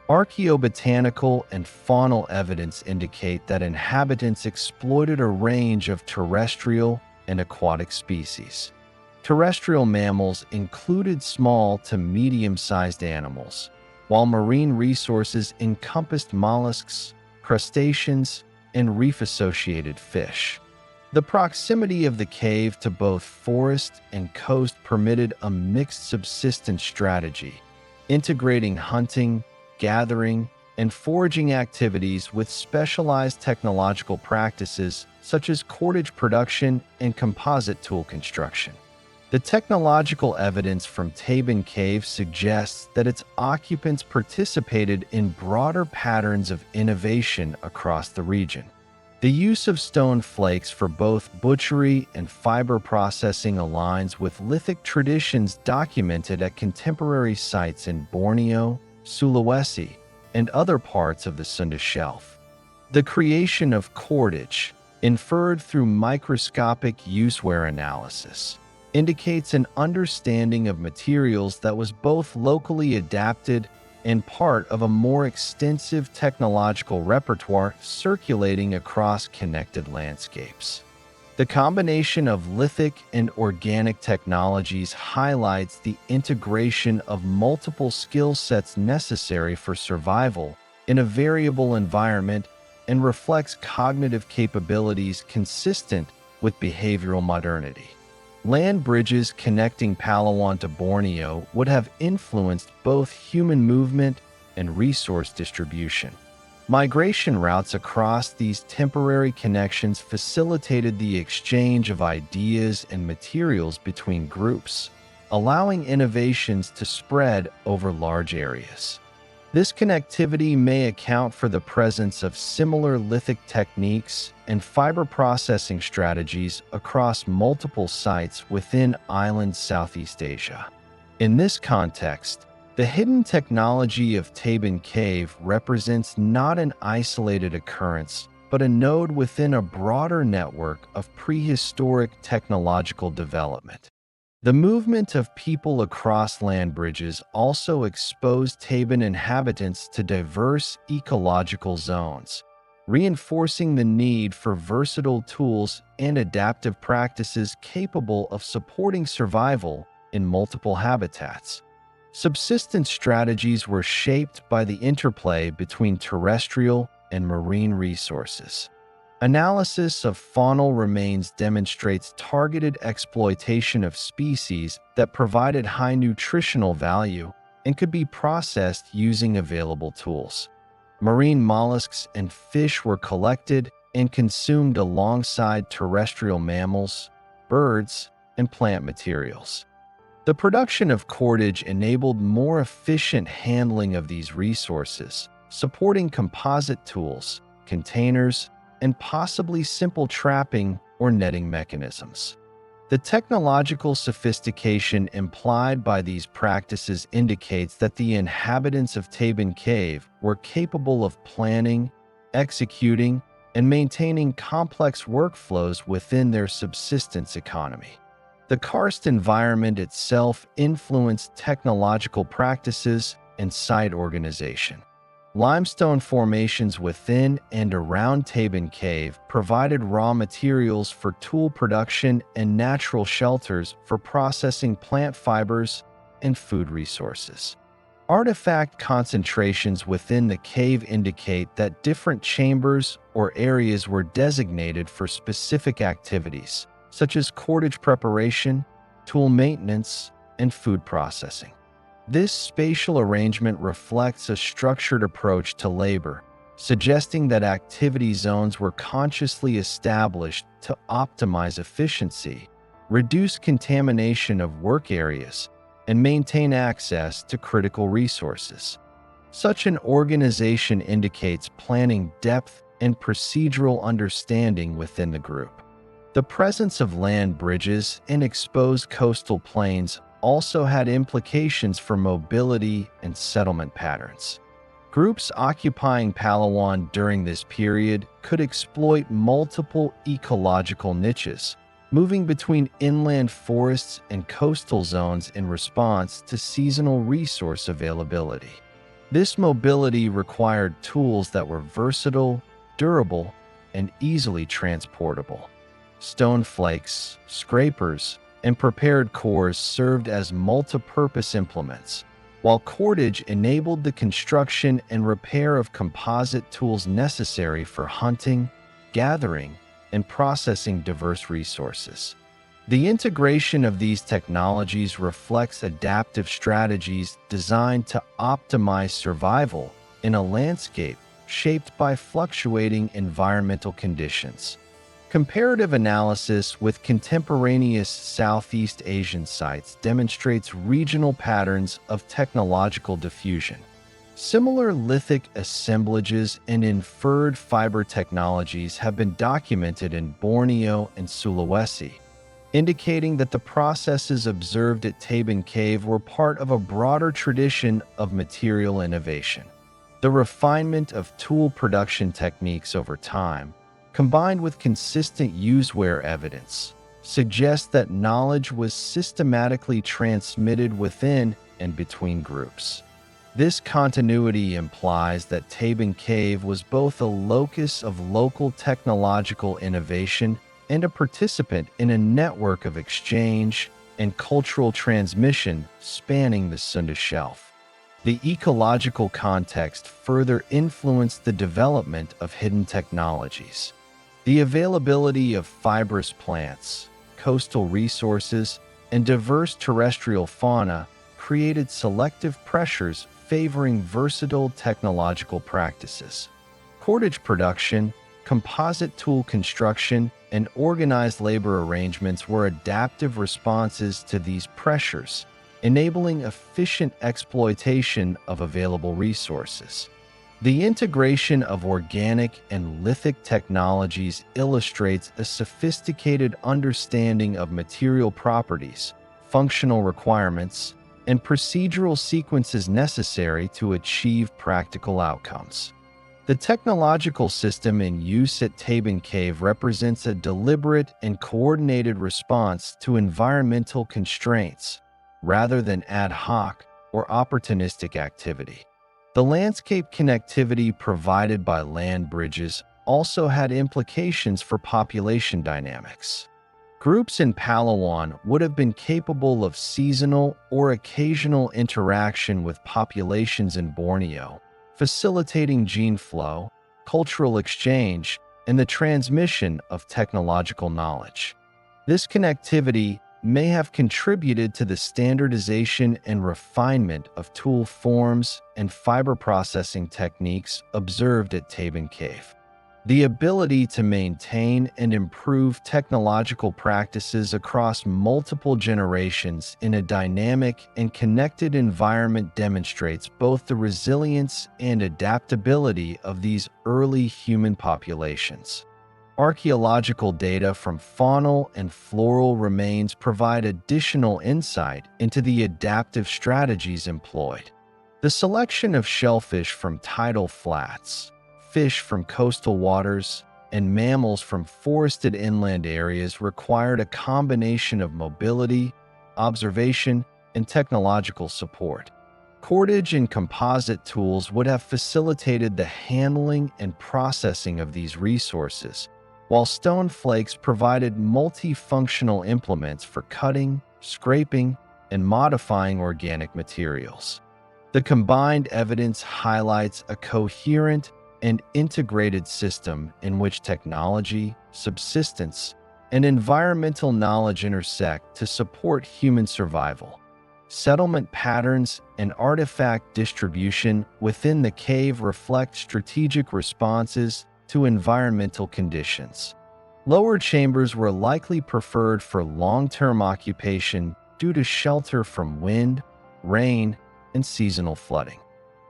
Archaeobotanical and faunal evidence indicate that inhabitants exploited a range of terrestrial and aquatic species. Terrestrial mammals included small to medium-sized animals, while marine resources encompassed mollusks, crustaceans, and reef-associated fish. The proximity of the cave to both forest and coast permitted a mixed subsistence strategy, integrating hunting, gathering, and foraging activities with specialized technological practices such as cordage production and composite tool construction. The technological evidence from Tabon Cave suggests that its occupants participated in broader patterns of innovation across the region. The use of stone flakes for both butchery and fiber processing aligns with lithic traditions documented at contemporary sites in Borneo, Sulawesi, and other parts of the Sunda Shelf. The creation of cordage, inferred through microscopic use-wear analysis, indicates an understanding of materials that was both locally adapted and part of a more extensive technological repertoire circulating across connected landscapes. The combination of lithic and organic technologies highlights the integration of multiple skill sets necessary for survival in a variable environment and reflects cognitive capabilities consistent with behavioral modernity. Land bridges connecting Palawan to Borneo would have influenced both human movement and resource distribution. Migration routes across these temporary connections facilitated the exchange of ideas and materials between groups, allowing innovations to spread over large areas. This connectivity may account for the presence of similar lithic techniques and fiber processing strategies across multiple sites within island Southeast Asia. In this context, the hidden technology of Tabon Cave represents not an isolated occurrence, but a node within a broader network of prehistoric technological development. The movement of people across land bridges also exposed Tabon inhabitants to diverse ecological zones, reinforcing the need for versatile tools and adaptive practices capable of supporting survival in multiple habitats. Subsistence strategies were shaped by the interplay between terrestrial and marine resources. Analysis of faunal remains demonstrates targeted exploitation of species that provided high nutritional value and could be processed using available tools. Marine mollusks and fish were collected and consumed alongside terrestrial mammals, birds, and plant materials. The production of cordage enabled more efficient handling of these resources, supporting composite tools, containers, and possibly simple trapping or netting mechanisms. The technological sophistication implied by these practices indicates that the inhabitants of Tabon Cave were capable of planning, executing, and maintaining complex workflows within their subsistence economy. The karst environment itself influenced technological practices and site organization. Limestone formations within and around Tabon Cave provided raw materials for tool production and natural shelters for processing plant fibers and food resources. Artifact concentrations within the cave indicate that different chambers or areas were designated for specific activities, such as cordage preparation, tool maintenance, and food processing. This spatial arrangement reflects a structured approach to labor, suggesting that activity zones were consciously established to optimize efficiency, reduce contamination of work areas, and maintain access to critical resources. Such an organization indicates planning depth and procedural understanding within the group. The presence of land bridges and exposed coastal plains also had implications for mobility and settlement patterns. Groups occupying Palawan during this period could exploit multiple ecological niches, moving between inland forests and coastal zones in response to seasonal resource availability. This mobility required tools that were versatile, durable, and easily transportable. Stone flakes, scrapers, and prepared cores served as multi-purpose implements, while cordage enabled the construction and repair of composite tools necessary for hunting, gathering, and processing diverse resources. The integration of these technologies reflects adaptive strategies designed to optimize survival in a landscape shaped by fluctuating environmental conditions. Comparative analysis with contemporaneous Southeast Asian sites demonstrates regional patterns of technological diffusion. Similar lithic assemblages and inferred fiber technologies have been documented in Borneo and Sulawesi, indicating that the processes observed at Tabon Cave were part of a broader tradition of material innovation. The refinement of tool production techniques over time, combined with consistent use-wear evidence, suggests that knowledge was systematically transmitted within and between groups. This continuity implies that Tabon Cave was both a locus of local technological innovation and a participant in a network of exchange and cultural transmission spanning the Sunda Shelf. The ecological context further influenced the development of hidden technologies. The availability of fibrous plants, coastal resources, and diverse terrestrial fauna created selective pressures favoring versatile technological practices. Cordage production, composite tool construction, and organized labor arrangements were adaptive responses to these pressures, enabling efficient exploitation of available resources. The integration of organic and lithic technologies illustrates a sophisticated understanding of material properties, functional requirements, and procedural sequences necessary to achieve practical outcomes. The technological system in use at Tabon Cave represents a deliberate and coordinated response to environmental constraints, rather than ad hoc or opportunistic activity. The landscape connectivity provided by land bridges also had implications for population dynamics. Groups in Palawan would have been capable of seasonal or occasional interaction with populations in Borneo, facilitating gene flow, cultural exchange, and the transmission of technological knowledge. This connectivity may have contributed to the standardization and refinement of tool forms and fiber processing techniques observed at Tabon Cave. The ability to maintain and improve technological practices across multiple generations in a dynamic and connected environment demonstrates both the resilience and adaptability of these early human populations. Archaeological data from faunal and floral remains provide additional insight into the adaptive strategies employed. The selection of shellfish from tidal flats, fish from coastal waters, and mammals from forested inland areas required a combination of mobility, observation, and technological support. Cordage and composite tools would have facilitated the handling and processing of these resources, while stone flakes provided multifunctional implements for cutting, scraping, and modifying organic materials. The combined evidence highlights a coherent and integrated system in which technology, subsistence, and environmental knowledge intersect to support human survival. Settlement patterns and artifact distribution within the cave reflect strategic responses to environmental conditions. Lower chambers were likely preferred for long-term occupation due to shelter from wind, rain, and seasonal flooding.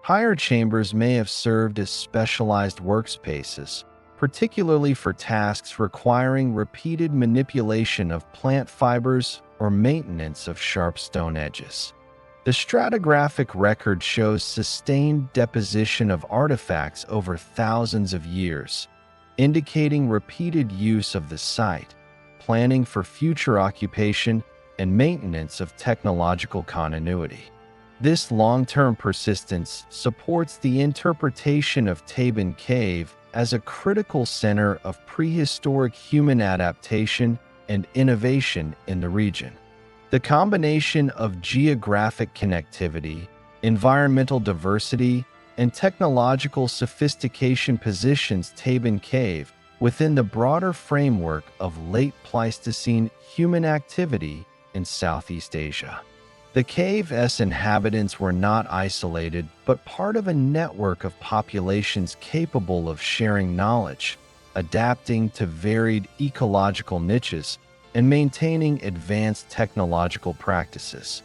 Higher chambers may have served as specialized workspaces, particularly for tasks requiring repeated manipulation of plant fibers or maintenance of sharp stone edges. The stratigraphic record shows sustained deposition of artifacts over thousands of years, indicating repeated use of the site, planning for future occupation, and maintenance of technological continuity. This long-term persistence supports the interpretation of Tabon Cave as a critical center of prehistoric human adaptation and innovation in the region. The combination of geographic connectivity, environmental diversity, and technological sophistication positions Tabon Cave within the broader framework of late Pleistocene human activity in Southeast Asia. The cave's inhabitants were not isolated, but part of a network of populations capable of sharing knowledge, adapting to varied ecological niches, and maintaining advanced technological practices.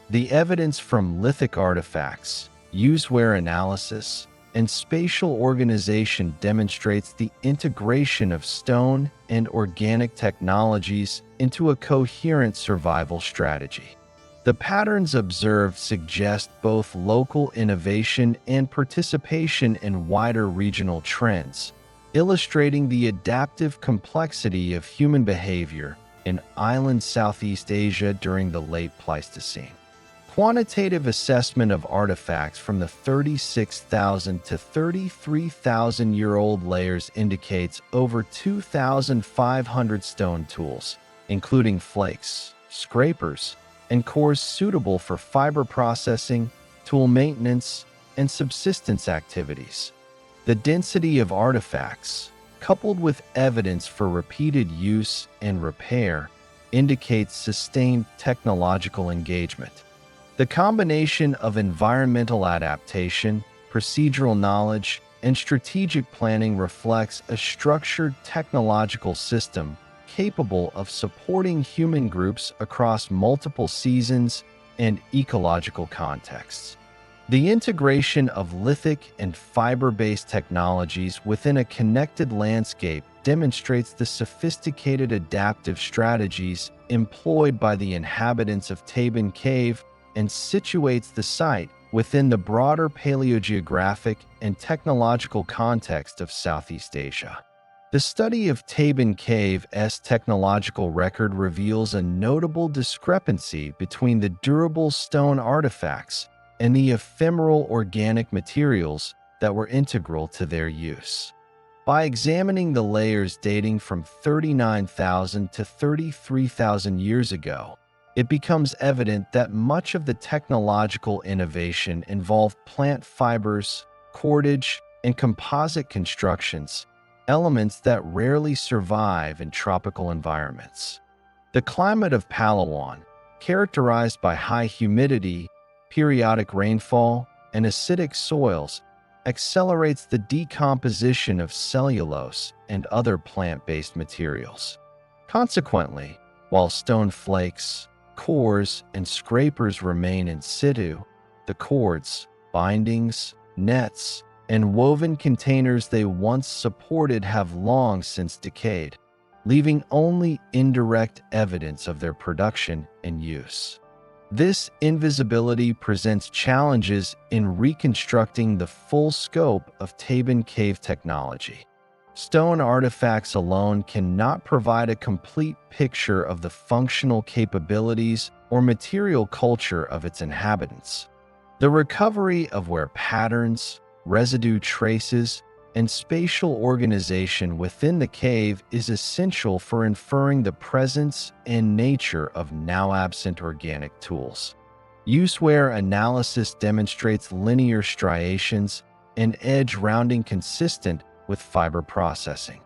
The evidence from lithic artifacts, use-wear analysis, and spatial organization demonstrates the integration of stone and organic technologies into a coherent survival strategy. The patterns observed suggest both local innovation and participation in wider regional trends, illustrating the adaptive complexity of human behavior in island Southeast Asia during the late Pleistocene. Quantitative assessment of artifacts from the 36,000 to 33,000-year-old layers indicates over 2,500 stone tools, including flakes, scrapers, and cores suitable for fiber processing, tool maintenance, and subsistence activities. The density of artifacts, coupled with evidence for repeated use and repair, indicates sustained technological engagement. The combination of environmental adaptation, procedural knowledge, and strategic planning reflects a structured technological system capable of supporting human groups across multiple seasons and ecological contexts. The integration of lithic and fiber-based technologies within a connected landscape demonstrates the sophisticated adaptive strategies employed by the inhabitants of Tabon Cave and situates the site within the broader paleogeographic and technological context of Southeast Asia. The study of Tabon Cave's technological record reveals a notable discrepancy between the durable stone artifacts and the ephemeral organic materials that were integral to their use. By examining the layers dating from 39,000 to 33,000 years ago, it becomes evident that much of the technological innovation involved plant fibers, cordage, and composite constructions, elements that rarely survive in tropical environments. The climate of Palawan, characterized by high humidity, periodic rainfall, and acidic soils, accelerates the decomposition of cellulose and other plant-based materials. Consequently, while stone flakes, cores, and scrapers remain in situ, the cords, bindings, nets, and woven containers they once supported have long since decayed, leaving only indirect evidence of their production and use. This invisibility presents challenges in reconstructing the full scope of Tabon Cave technology. Stone artifacts alone cannot provide a complete picture of the functional capabilities or material culture of its inhabitants. The recovery of where patterns, residue traces, and spatial organization within the cave is essential for inferring the presence and nature of now-absent organic tools. Use-where analysis demonstrates linear striations and edge rounding consistent with fiber processing.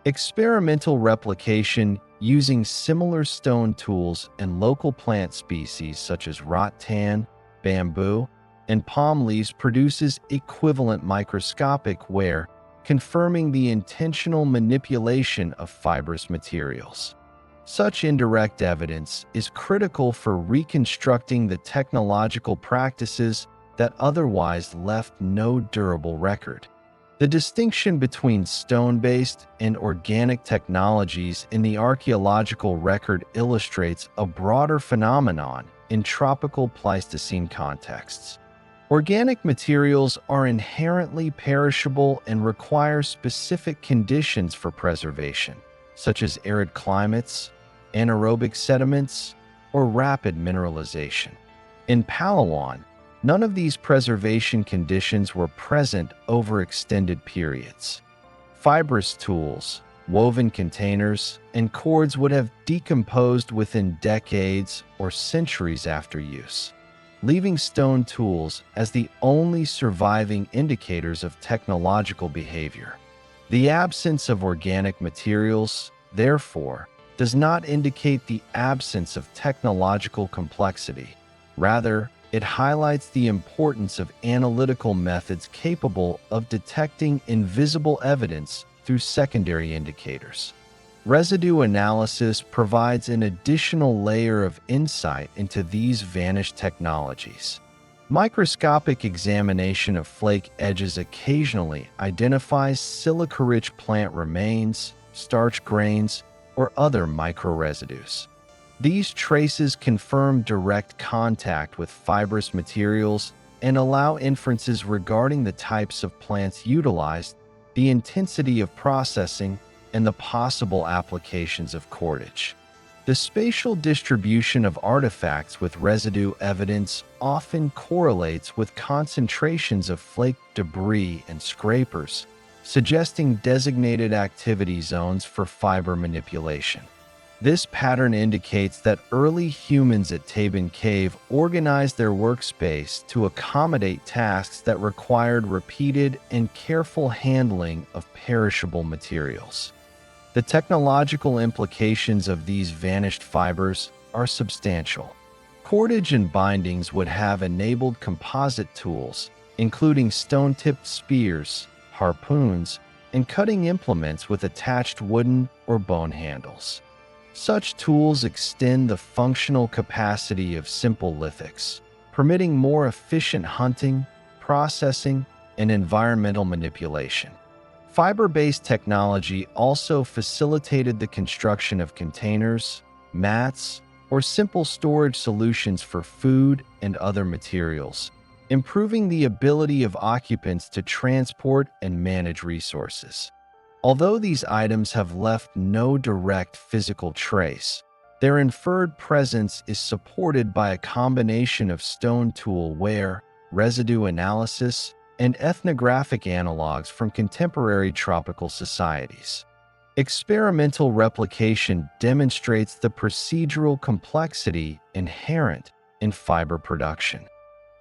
Experimental replication using similar stone tools and local plant species such as rattan, bamboo, and palm leaves produces equivalent microscopic wear, confirming the intentional manipulation of fibrous materials. Such indirect evidence is critical for reconstructing the technological practices that otherwise left no durable record. The distinction between stone-based and organic technologies in the archaeological record illustrates a broader phenomenon in tropical Pleistocene contexts. Organic materials are inherently perishable and require specific conditions for preservation, such as arid climates, anaerobic sediments, or rapid mineralization. In Palawan, none of these preservation conditions were present over extended periods. Fibrous tools, woven containers, and cords would have decomposed within decades or centuries after use, leaving stone tools as the only surviving indicators of technological behavior. The absence of organic materials, therefore, does not indicate the absence of technological complexity. Rather, it highlights the importance of analytical methods capable of detecting invisible evidence through secondary indicators. Residue analysis provides an additional layer of insight into these vanished technologies. Microscopic examination of flake edges occasionally identifies silica-rich plant remains, starch grains, or other microresidues. These traces confirm direct contact with fibrous materials and allow inferences regarding the types of plants utilized, the intensity of processing, and the possible applications of cordage. The spatial distribution of artifacts with residue evidence often correlates with concentrations of flake debris and scrapers, suggesting designated activity zones for fiber manipulation. This pattern indicates that early humans at Tabon Cave organized their workspace to accommodate tasks that required repeated and careful handling of perishable materials. The technological implications of these vanished fibers are substantial. Cordage and bindings would have enabled composite tools, including stone-tipped spears, harpoons, and cutting implements with attached wooden or bone handles. Such tools extend the functional capacity of simple lithics, permitting more efficient hunting, processing, and environmental manipulation. Fiber-based technology also facilitated the construction of containers, mats, or simple storage solutions for food and other materials, improving the ability of occupants to transport and manage resources. Although these items have left no direct physical trace, their inferred presence is supported by a combination of stone tool wear, residue analysis, and ethnographic analogs from contemporary tropical societies. Experimental replication demonstrates the procedural complexity inherent in fiber production.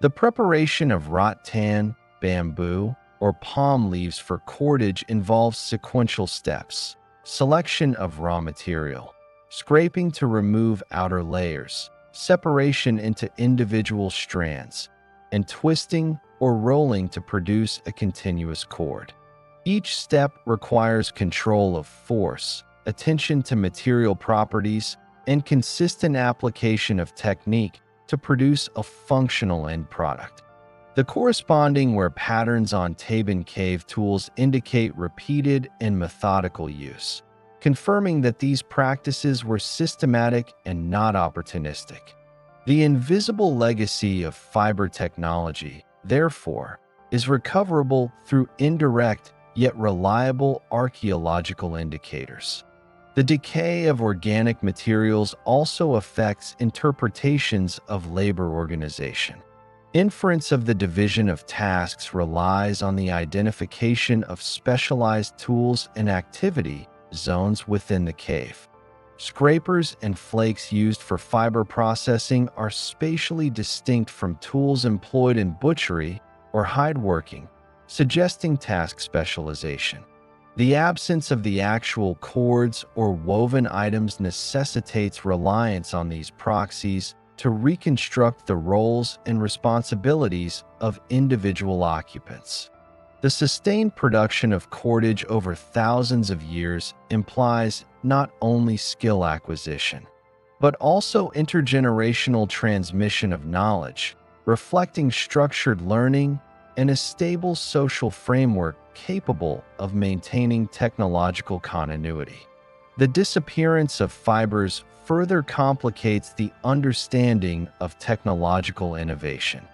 The preparation of rattan, bamboo, or palm leaves for cordage involves sequential steps: selection of raw material, scraping to remove outer layers, separation into individual strands, and twisting or rolling to produce a continuous cord. Each step requires control of force, attention to material properties, and consistent application of technique to produce a functional end product. The corresponding wear patterns on Tabon Cave tools indicate repeated and methodical use, confirming that these practices were systematic and not opportunistic. The invisible legacy of fiber technology, therefore, is recoverable through indirect yet reliable archaeological indicators. The decay of organic materials also affects interpretations of labor organization. Inference of the division of tasks relies on the identification of specialized tools and activity zones within the cave. Scrapers and flakes used for fiber processing are spatially distinct from tools employed in butchery or hide working, suggesting task specialization. The absence of the actual cords or woven items necessitates reliance on these proxies to reconstruct the roles and responsibilities of individual occupants. The sustained production of cordage over thousands of years implies not only skill acquisition, but also intergenerational transmission of knowledge, reflecting structured learning and a stable social framework capable of maintaining technological continuity. The disappearance of fibers further complicates the understanding of technological innovation.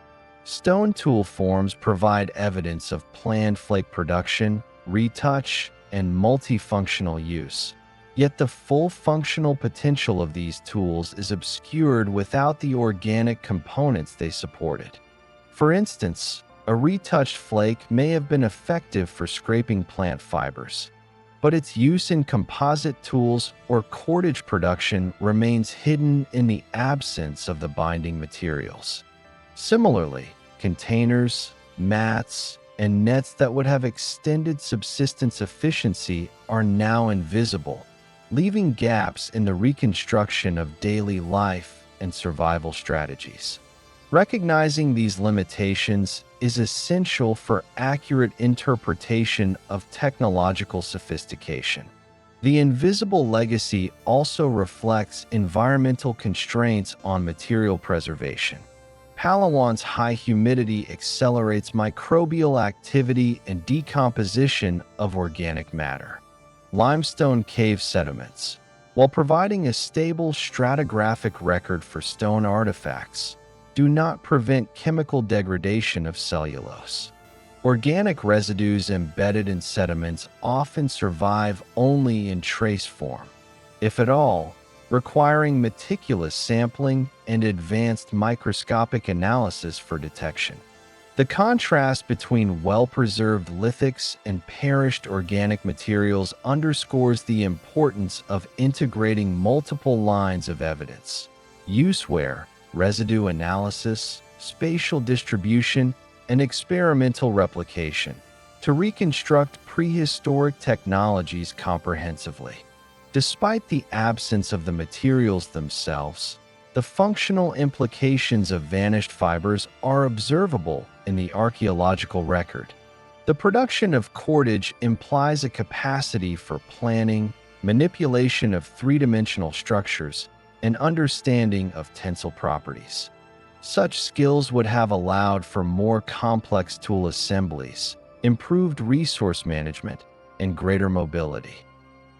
Stone tool forms provide evidence of planned flake production, retouch, and multifunctional use. Yet the full functional potential of these tools is obscured without the organic components they supported. For instance, a retouched flake may have been effective for scraping plant fibers, but its use in composite tools or cordage production remains hidden in the absence of the binding materials. Similarly, containers, mats, and nets that would have extended subsistence efficiency are now invisible, leaving gaps in the reconstruction of daily life and survival strategies. Recognizing these limitations is essential for accurate interpretation of technological sophistication. The invisible legacy also reflects environmental constraints on material preservation. Palawan's high humidity accelerates microbial activity and decomposition of organic matter. Limestone cave sediments, while providing a stable stratigraphic record for stone artifacts, do not prevent chemical degradation of cellulose. Organic residues embedded in sediments often survive only in trace form, if at all, requiring meticulous sampling and advanced microscopic analysis for detection. The contrast between well-preserved lithics and perished organic materials underscores the importance of integrating multiple lines of evidence: use-wear, residue analysis, spatial distribution, and experimental replication to reconstruct prehistoric technologies comprehensively. Despite the absence of the materials themselves, the functional implications of vanished fibers are observable in the archaeological record. The production of cordage implies a capacity for planning, manipulation of three-dimensional structures, and understanding of tensile properties. Such skills would have allowed for more complex tool assemblies, improved resource management, and greater mobility.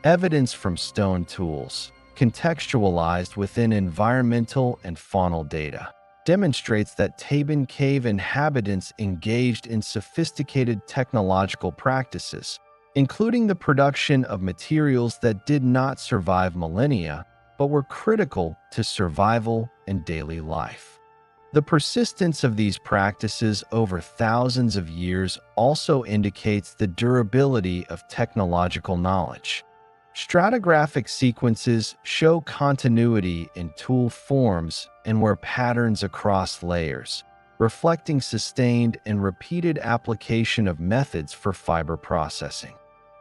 Evidence from stone tools, contextualized within environmental and faunal data, demonstrates that Tabon Cave inhabitants engaged in sophisticated technological practices, including the production of materials that did not survive millennia, but were critical to survival and daily life. The persistence of these practices over thousands of years also indicates the durability of technological knowledge. Stratigraphic sequences show continuity in tool forms and wear patterns across layers, reflecting sustained and repeated application of methods for fiber processing.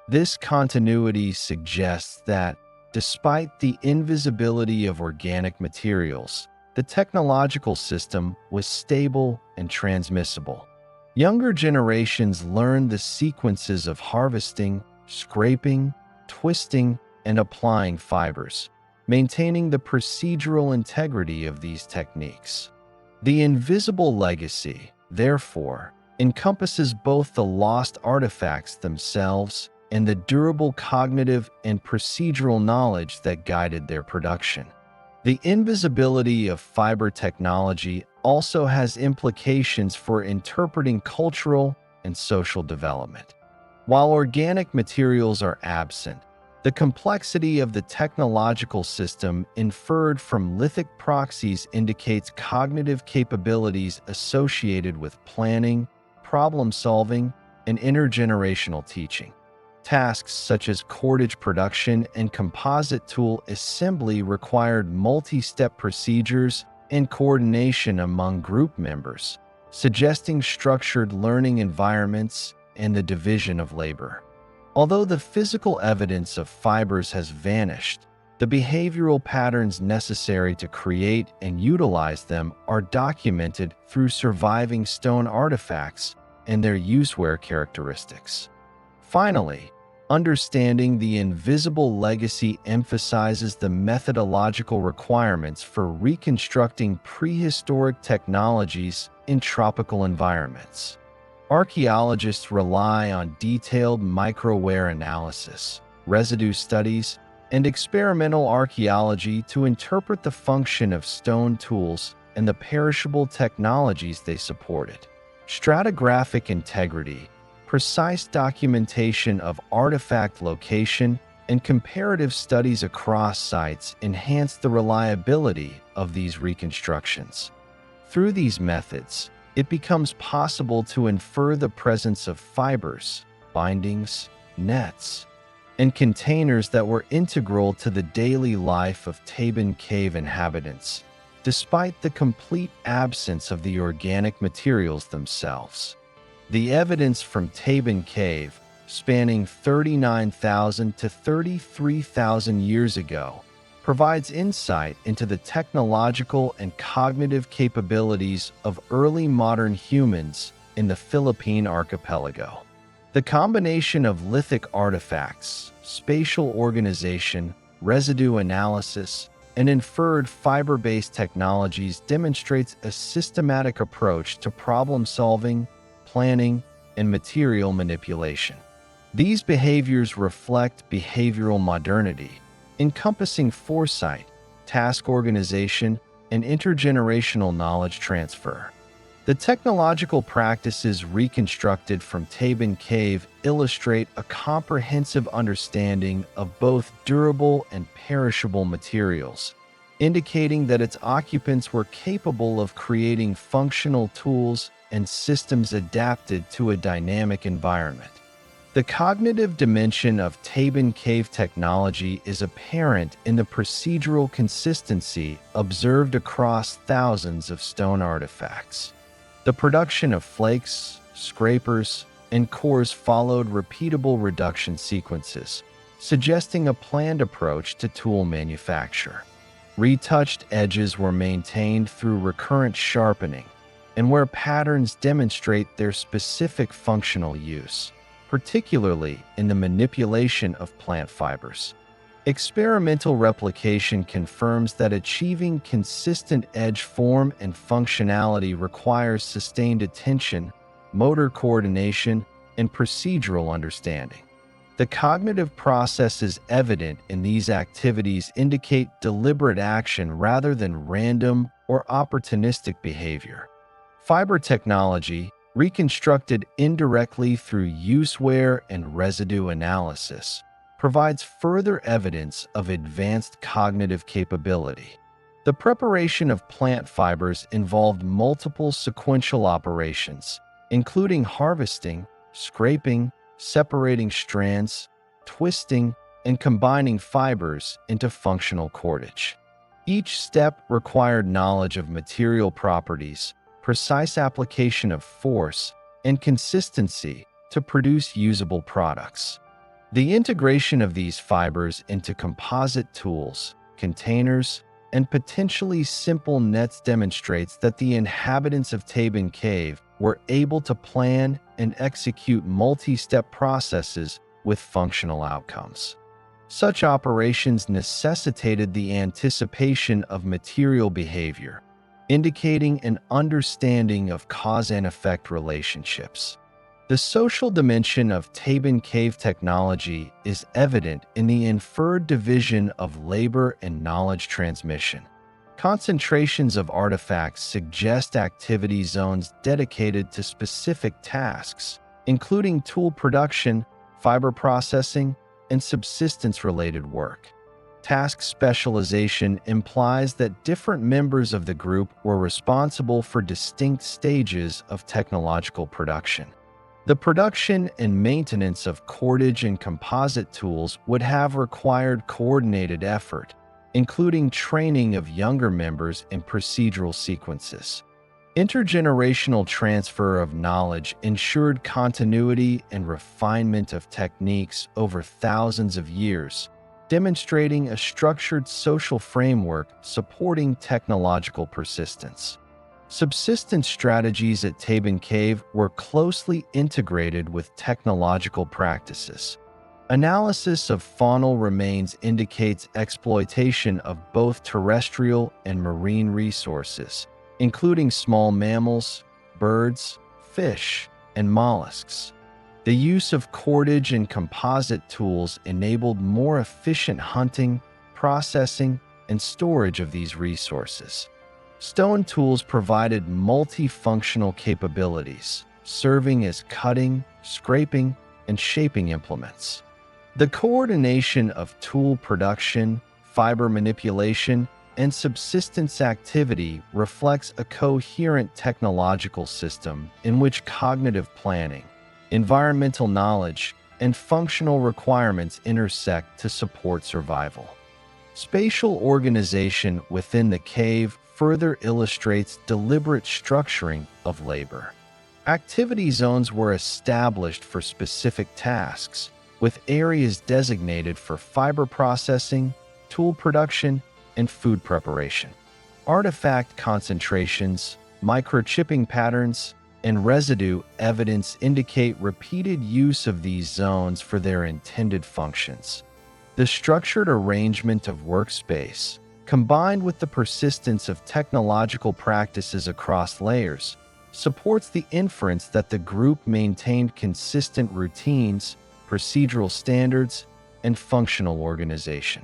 This continuity suggests that, despite the invisibility of organic materials, the technological system was stable and transmissible. Younger generations learned the sequences of harvesting, scraping, twisting, and applying fibers, maintaining the procedural integrity of these techniques. The invisible legacy, therefore, encompasses both the lost artifacts themselves and the durable cognitive and procedural knowledge that guided their production. The invisibility of fiber technology also has implications for interpreting cultural and social development. While organic materials are absent, the complexity of the technological system inferred from lithic proxies indicates cognitive capabilities associated with planning, problem-solving, and intergenerational teaching. Tasks such as cordage production and composite tool assembly required multi-step procedures and coordination among group members, suggesting structured learning environments and the division of labor. Although the physical evidence of fibers has vanished, the behavioral patterns necessary to create and utilize them are documented through surviving stone artifacts and their use-wear characteristics. Finally, understanding the invisible legacy emphasizes the methodological requirements for reconstructing prehistoric technologies in tropical environments. Archaeologists rely on detailed microwear analysis, residue studies, and experimental archaeology to interpret the function of stone tools and the perishable technologies they supported. Stratigraphic integrity, precise documentation of artifact location, and comparative studies across sites enhance the reliability of these reconstructions. Through these methods, it becomes possible to infer the presence of fibers, bindings, nets, and containers that were integral to the daily life of Tabon Cave inhabitants, despite the complete absence of the organic materials themselves. The evidence from Tabon Cave, spanning 39,000 to 33,000 years ago, provides insight into the technological and cognitive capabilities of early modern humans in the Philippine archipelago. The combination of lithic artifacts, spatial organization, residue analysis, and inferred fiber-based technologies demonstrates a systematic approach to problem-solving, planning, and material manipulation. These behaviors reflect behavioral modernity, encompassing foresight, task organization, and intergenerational knowledge transfer. The technological practices reconstructed from Tabon Cave illustrate a comprehensive understanding of both durable and perishable materials, indicating that its occupants were capable of creating functional tools and systems adapted to a dynamic environment. The cognitive dimension of Tabon Cave technology is apparent in the procedural consistency observed across thousands of stone artifacts. The production of flakes, scrapers, and cores followed repeatable reduction sequences, suggesting a planned approach to tool manufacture. Retouched edges were maintained through recurrent sharpening, and where patterns demonstrate their specific functional use, particularly in the manipulation of plant fibers. Experimental replication confirms that achieving consistent edge form and functionality requires sustained attention, motor coordination, and procedural understanding. The cognitive processes evident in these activities indicate deliberate action rather than random or opportunistic behavior. Fiber technology, reconstructed indirectly through use-wear and residue analysis, provides further evidence of advanced cognitive capability. The preparation of plant fibers involved multiple sequential operations, including harvesting, scraping, separating strands, twisting, and combining fibers into functional cordage. Each step required knowledge of material properties, precise application of force, and consistency to produce usable products. The integration of these fibers into composite tools, containers, and potentially simple nets demonstrates that the inhabitants of Tabon Cave were able to plan and execute multi-step processes with functional outcomes. Such operations necessitated the anticipation of material behavior, indicating an understanding of cause and effect relationships. The social dimension of Tabon Cave technology is evident in the inferred division of labor and knowledge transmission. Concentrations of artifacts suggest activity zones dedicated to specific tasks, including tool production, fiber processing, and subsistence-related work. Task specialization implies that different members of the group were responsible for distinct stages of technological production. The production and maintenance of cordage and composite tools would have required coordinated effort, including training of younger members in procedural sequences. Intergenerational transfer of knowledge ensured continuity and refinement of techniques over thousands of years, demonstrating a structured social framework supporting technological persistence. Subsistence strategies at Tabon Cave were closely integrated with technological practices. Analysis of faunal remains indicates exploitation of both terrestrial and marine resources, including small mammals, birds, fish, and mollusks. The use of cordage and composite tools enabled more efficient hunting, processing, and storage of these resources. Stone tools provided multifunctional capabilities, serving as cutting, scraping, and shaping implements. The coordination of tool production, fiber manipulation, and subsistence activity reflects a coherent technological system in which cognitive planning, environmental knowledge, and functional requirements intersect to support survival. Spatial organization within the cave further illustrates deliberate structuring of labor. Activity zones were established for specific tasks, with areas designated for fiber processing, tool production, and food preparation. Artifact concentrations, microchipping patterns, and residue evidence indicate repeated use of these zones for their intended functions. The structured arrangement of workspace, combined with the persistence of technological practices across layers, supports the inference that the group maintained consistent routines, procedural standards, and functional organization.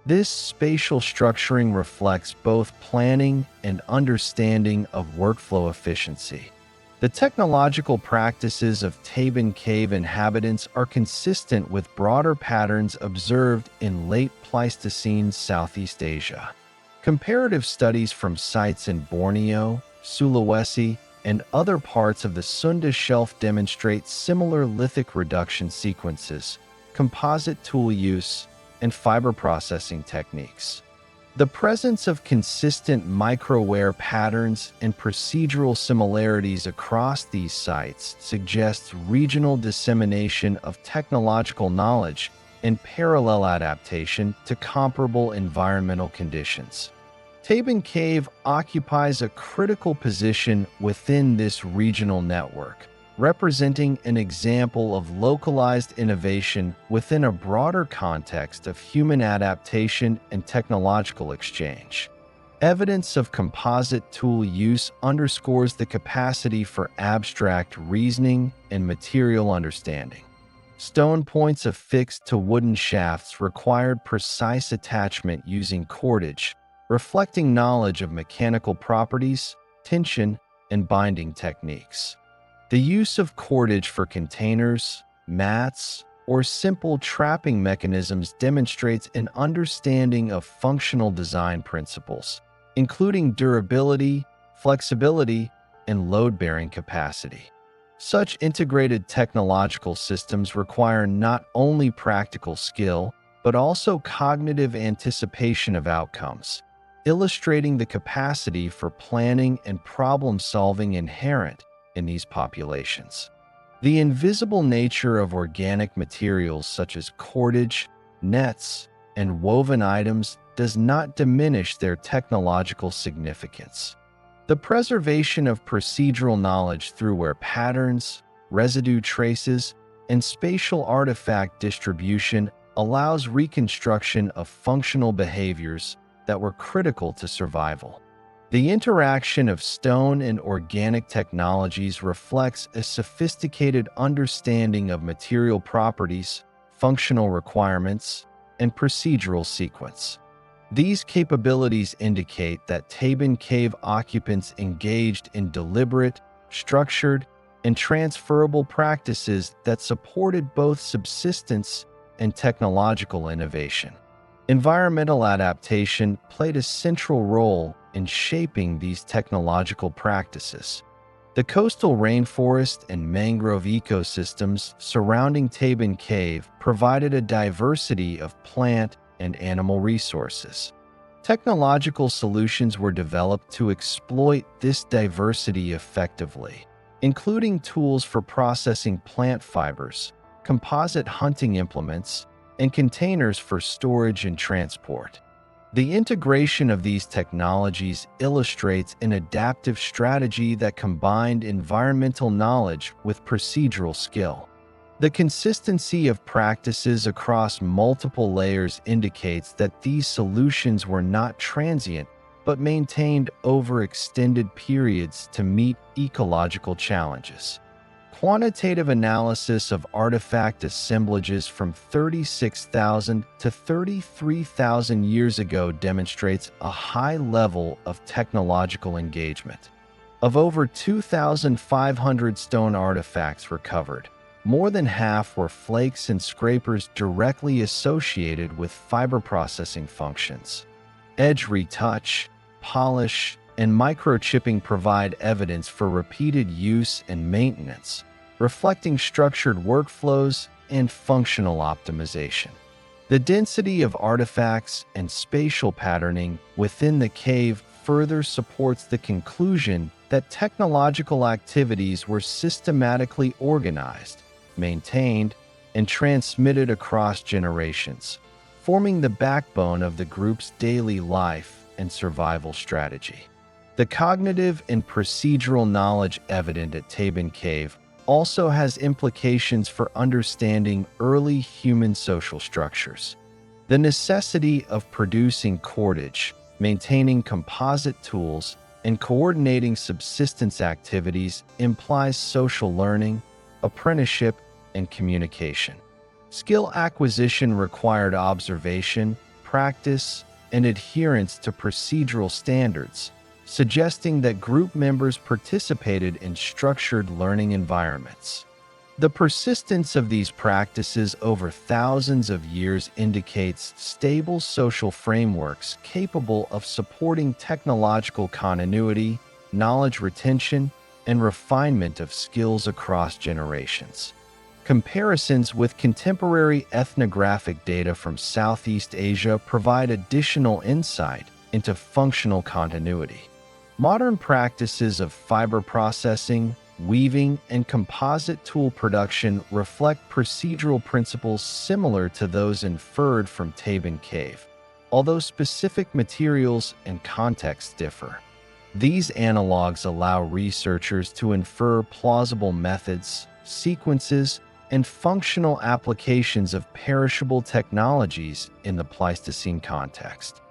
This spatial structuring reflects both planning and understanding of workflow efficiency. The technological practices of Tabon Cave inhabitants are consistent with broader patterns observed in late Pleistocene Southeast Asia. Comparative studies from sites in Borneo, Sulawesi, and other parts of the Sunda Shelf demonstrate similar lithic reduction sequences, composite tool use, and fiber processing techniques. The presence of consistent microwear patterns and procedural similarities across these sites suggests regional dissemination of technological knowledge and parallel adaptation to comparable environmental conditions. Tabon Cave occupies a critical position within this regional network, representing an example of localized innovation within a broader context of human adaptation and technological exchange. Evidence of composite tool use underscores the capacity for abstract reasoning and material understanding. Stone points affixed to wooden shafts required precise attachment using cordage, reflecting knowledge of mechanical properties, tension, and binding techniques. The use of cordage for containers, mats, or simple trapping mechanisms demonstrates an understanding of functional design principles, including durability, flexibility, and load-bearing capacity. Such integrated technological systems require not only practical skill, but also cognitive anticipation of outcomes, illustrating the capacity for planning and problem-solving inherent in these populations. The invisible nature of organic materials such as cordage, nets, and woven items does not diminish their technological significance. The preservation of procedural knowledge through wear patterns, residue traces, and spatial artifact distribution allows reconstruction of functional behaviors that were critical to survival. The interaction of stone and organic technologies reflects a sophisticated understanding of material properties, functional requirements, and procedural sequence. These capabilities indicate that Tabon Cave occupants engaged in deliberate, structured, and transferable practices that supported both subsistence and technological innovation. Environmental adaptation played a central role in shaping these technological practices. The coastal rainforest and mangrove ecosystems surrounding Tabon Cave provided a diversity of plant and animal resources. Technological solutions were developed to exploit this diversity effectively, including tools for processing plant fibers, composite hunting implements, and containers for storage and transport. The integration of these technologies illustrates an adaptive strategy that combined environmental knowledge with procedural skill. The consistency of practices across multiple layers indicates that these solutions were not transient, but maintained over extended periods to meet ecological challenges. Quantitative analysis of artifact assemblages from 36,000 to 33,000 years ago demonstrates a high level of technological engagement. Of over 2,500 stone artifacts recovered, more than half were flakes and scrapers directly associated with fiber processing functions. Edge retouch, polish, and microchipping provide evidence for repeated use and maintenance, reflecting structured workflows and functional optimization. The density of artifacts and spatial patterning within the cave further supports the conclusion that technological activities were systematically organized, maintained, and transmitted across generations, forming the backbone of the group's daily life and survival strategy. The cognitive and procedural knowledge evident at Tabon Cave also has implications for understanding early human social structures. The necessity of producing cordage, maintaining composite tools, and coordinating subsistence activities implies social learning, apprenticeship, and communication. Skill acquisition required observation, practice, and adherence to procedural standards, suggesting that group members participated in structured learning environments. The persistence of these practices over thousands of years indicates stable social frameworks capable of supporting technological continuity, knowledge retention, and refinement of skills across generations. Comparisons with contemporary ethnographic data from Southeast Asia provide additional insight into functional continuity. Modern practices of fiber processing, weaving, and composite tool production reflect procedural principles similar to those inferred from Tabon Cave, although specific materials and contexts differ. These analogs allow researchers to infer plausible methods, sequences, and functional applications of perishable technologies in the Pleistocene context.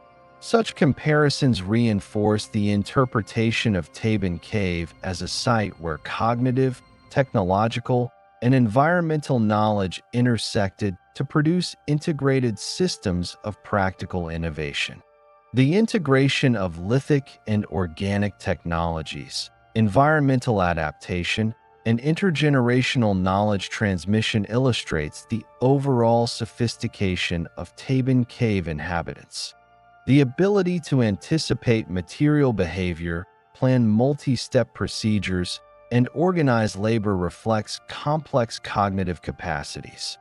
Such comparisons reinforce the interpretation of Tabon Cave as a site where cognitive, technological, and environmental knowledge intersected to produce integrated systems of practical innovation. The integration of lithic and organic technologies, environmental adaptation, and intergenerational knowledge transmission illustrates the overall sophistication of Tabon Cave inhabitants. The ability to anticipate material behavior, plan multi-step procedures, and organize labor reflects complex cognitive capacities.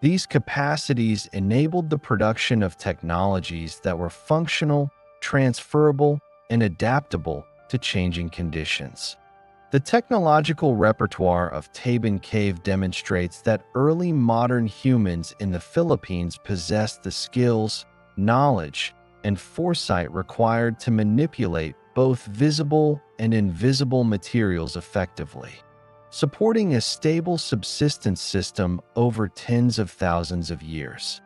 These capacities enabled the production of technologies that were functional, transferable, and adaptable to changing conditions. The technological repertoire of Tabon Cave demonstrates that early modern humans in the Philippines possessed the skills, knowledge, and foresight required to manipulate both visible and invisible materials effectively, supporting a stable subsistence system over tens of thousands of years.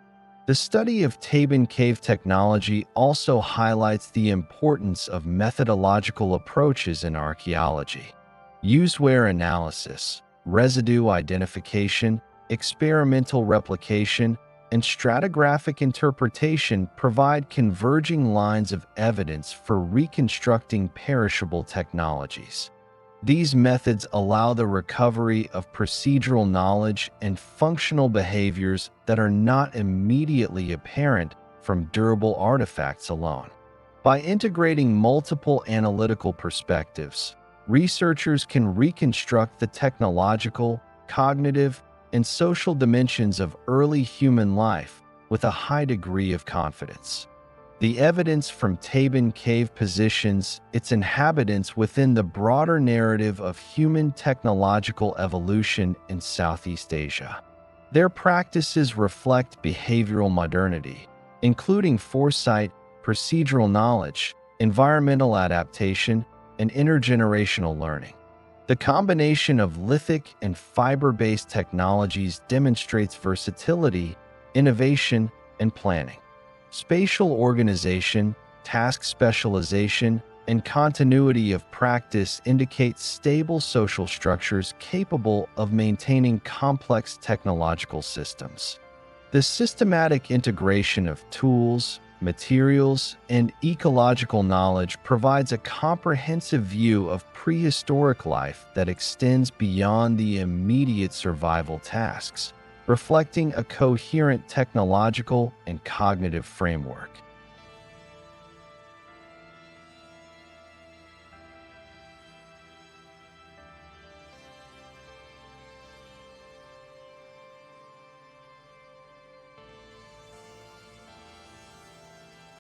The study of Tabon Cave technology also highlights the importance of methodological approaches in archaeology. Useware analysis, residue identification, experimental replication, and stratigraphic interpretation provide converging lines of evidence for reconstructing perishable technologies. These methods allow the recovery of procedural knowledge and functional behaviors that are not immediately apparent from durable artifacts alone. By integrating multiple analytical perspectives, researchers can reconstruct the technological, cognitive, and social dimensions of early human life with a high degree of confidence. The evidence from Tabon Cave positions its inhabitants within the broader narrative of human technological evolution in Southeast Asia. Their practices reflect behavioral modernity, including foresight, procedural knowledge, environmental adaptation, and intergenerational learning. The combination of lithic and fiber-based technologies demonstrates versatility, innovation, and planning. Spatial organization, task specialization, and continuity of practice indicate stable social structures capable of maintaining complex technological systems. The systematic integration of tools, materials, and ecological knowledge provides a comprehensive view of prehistoric life that extends beyond the immediate survival tasks, reflecting a coherent technological and cognitive framework.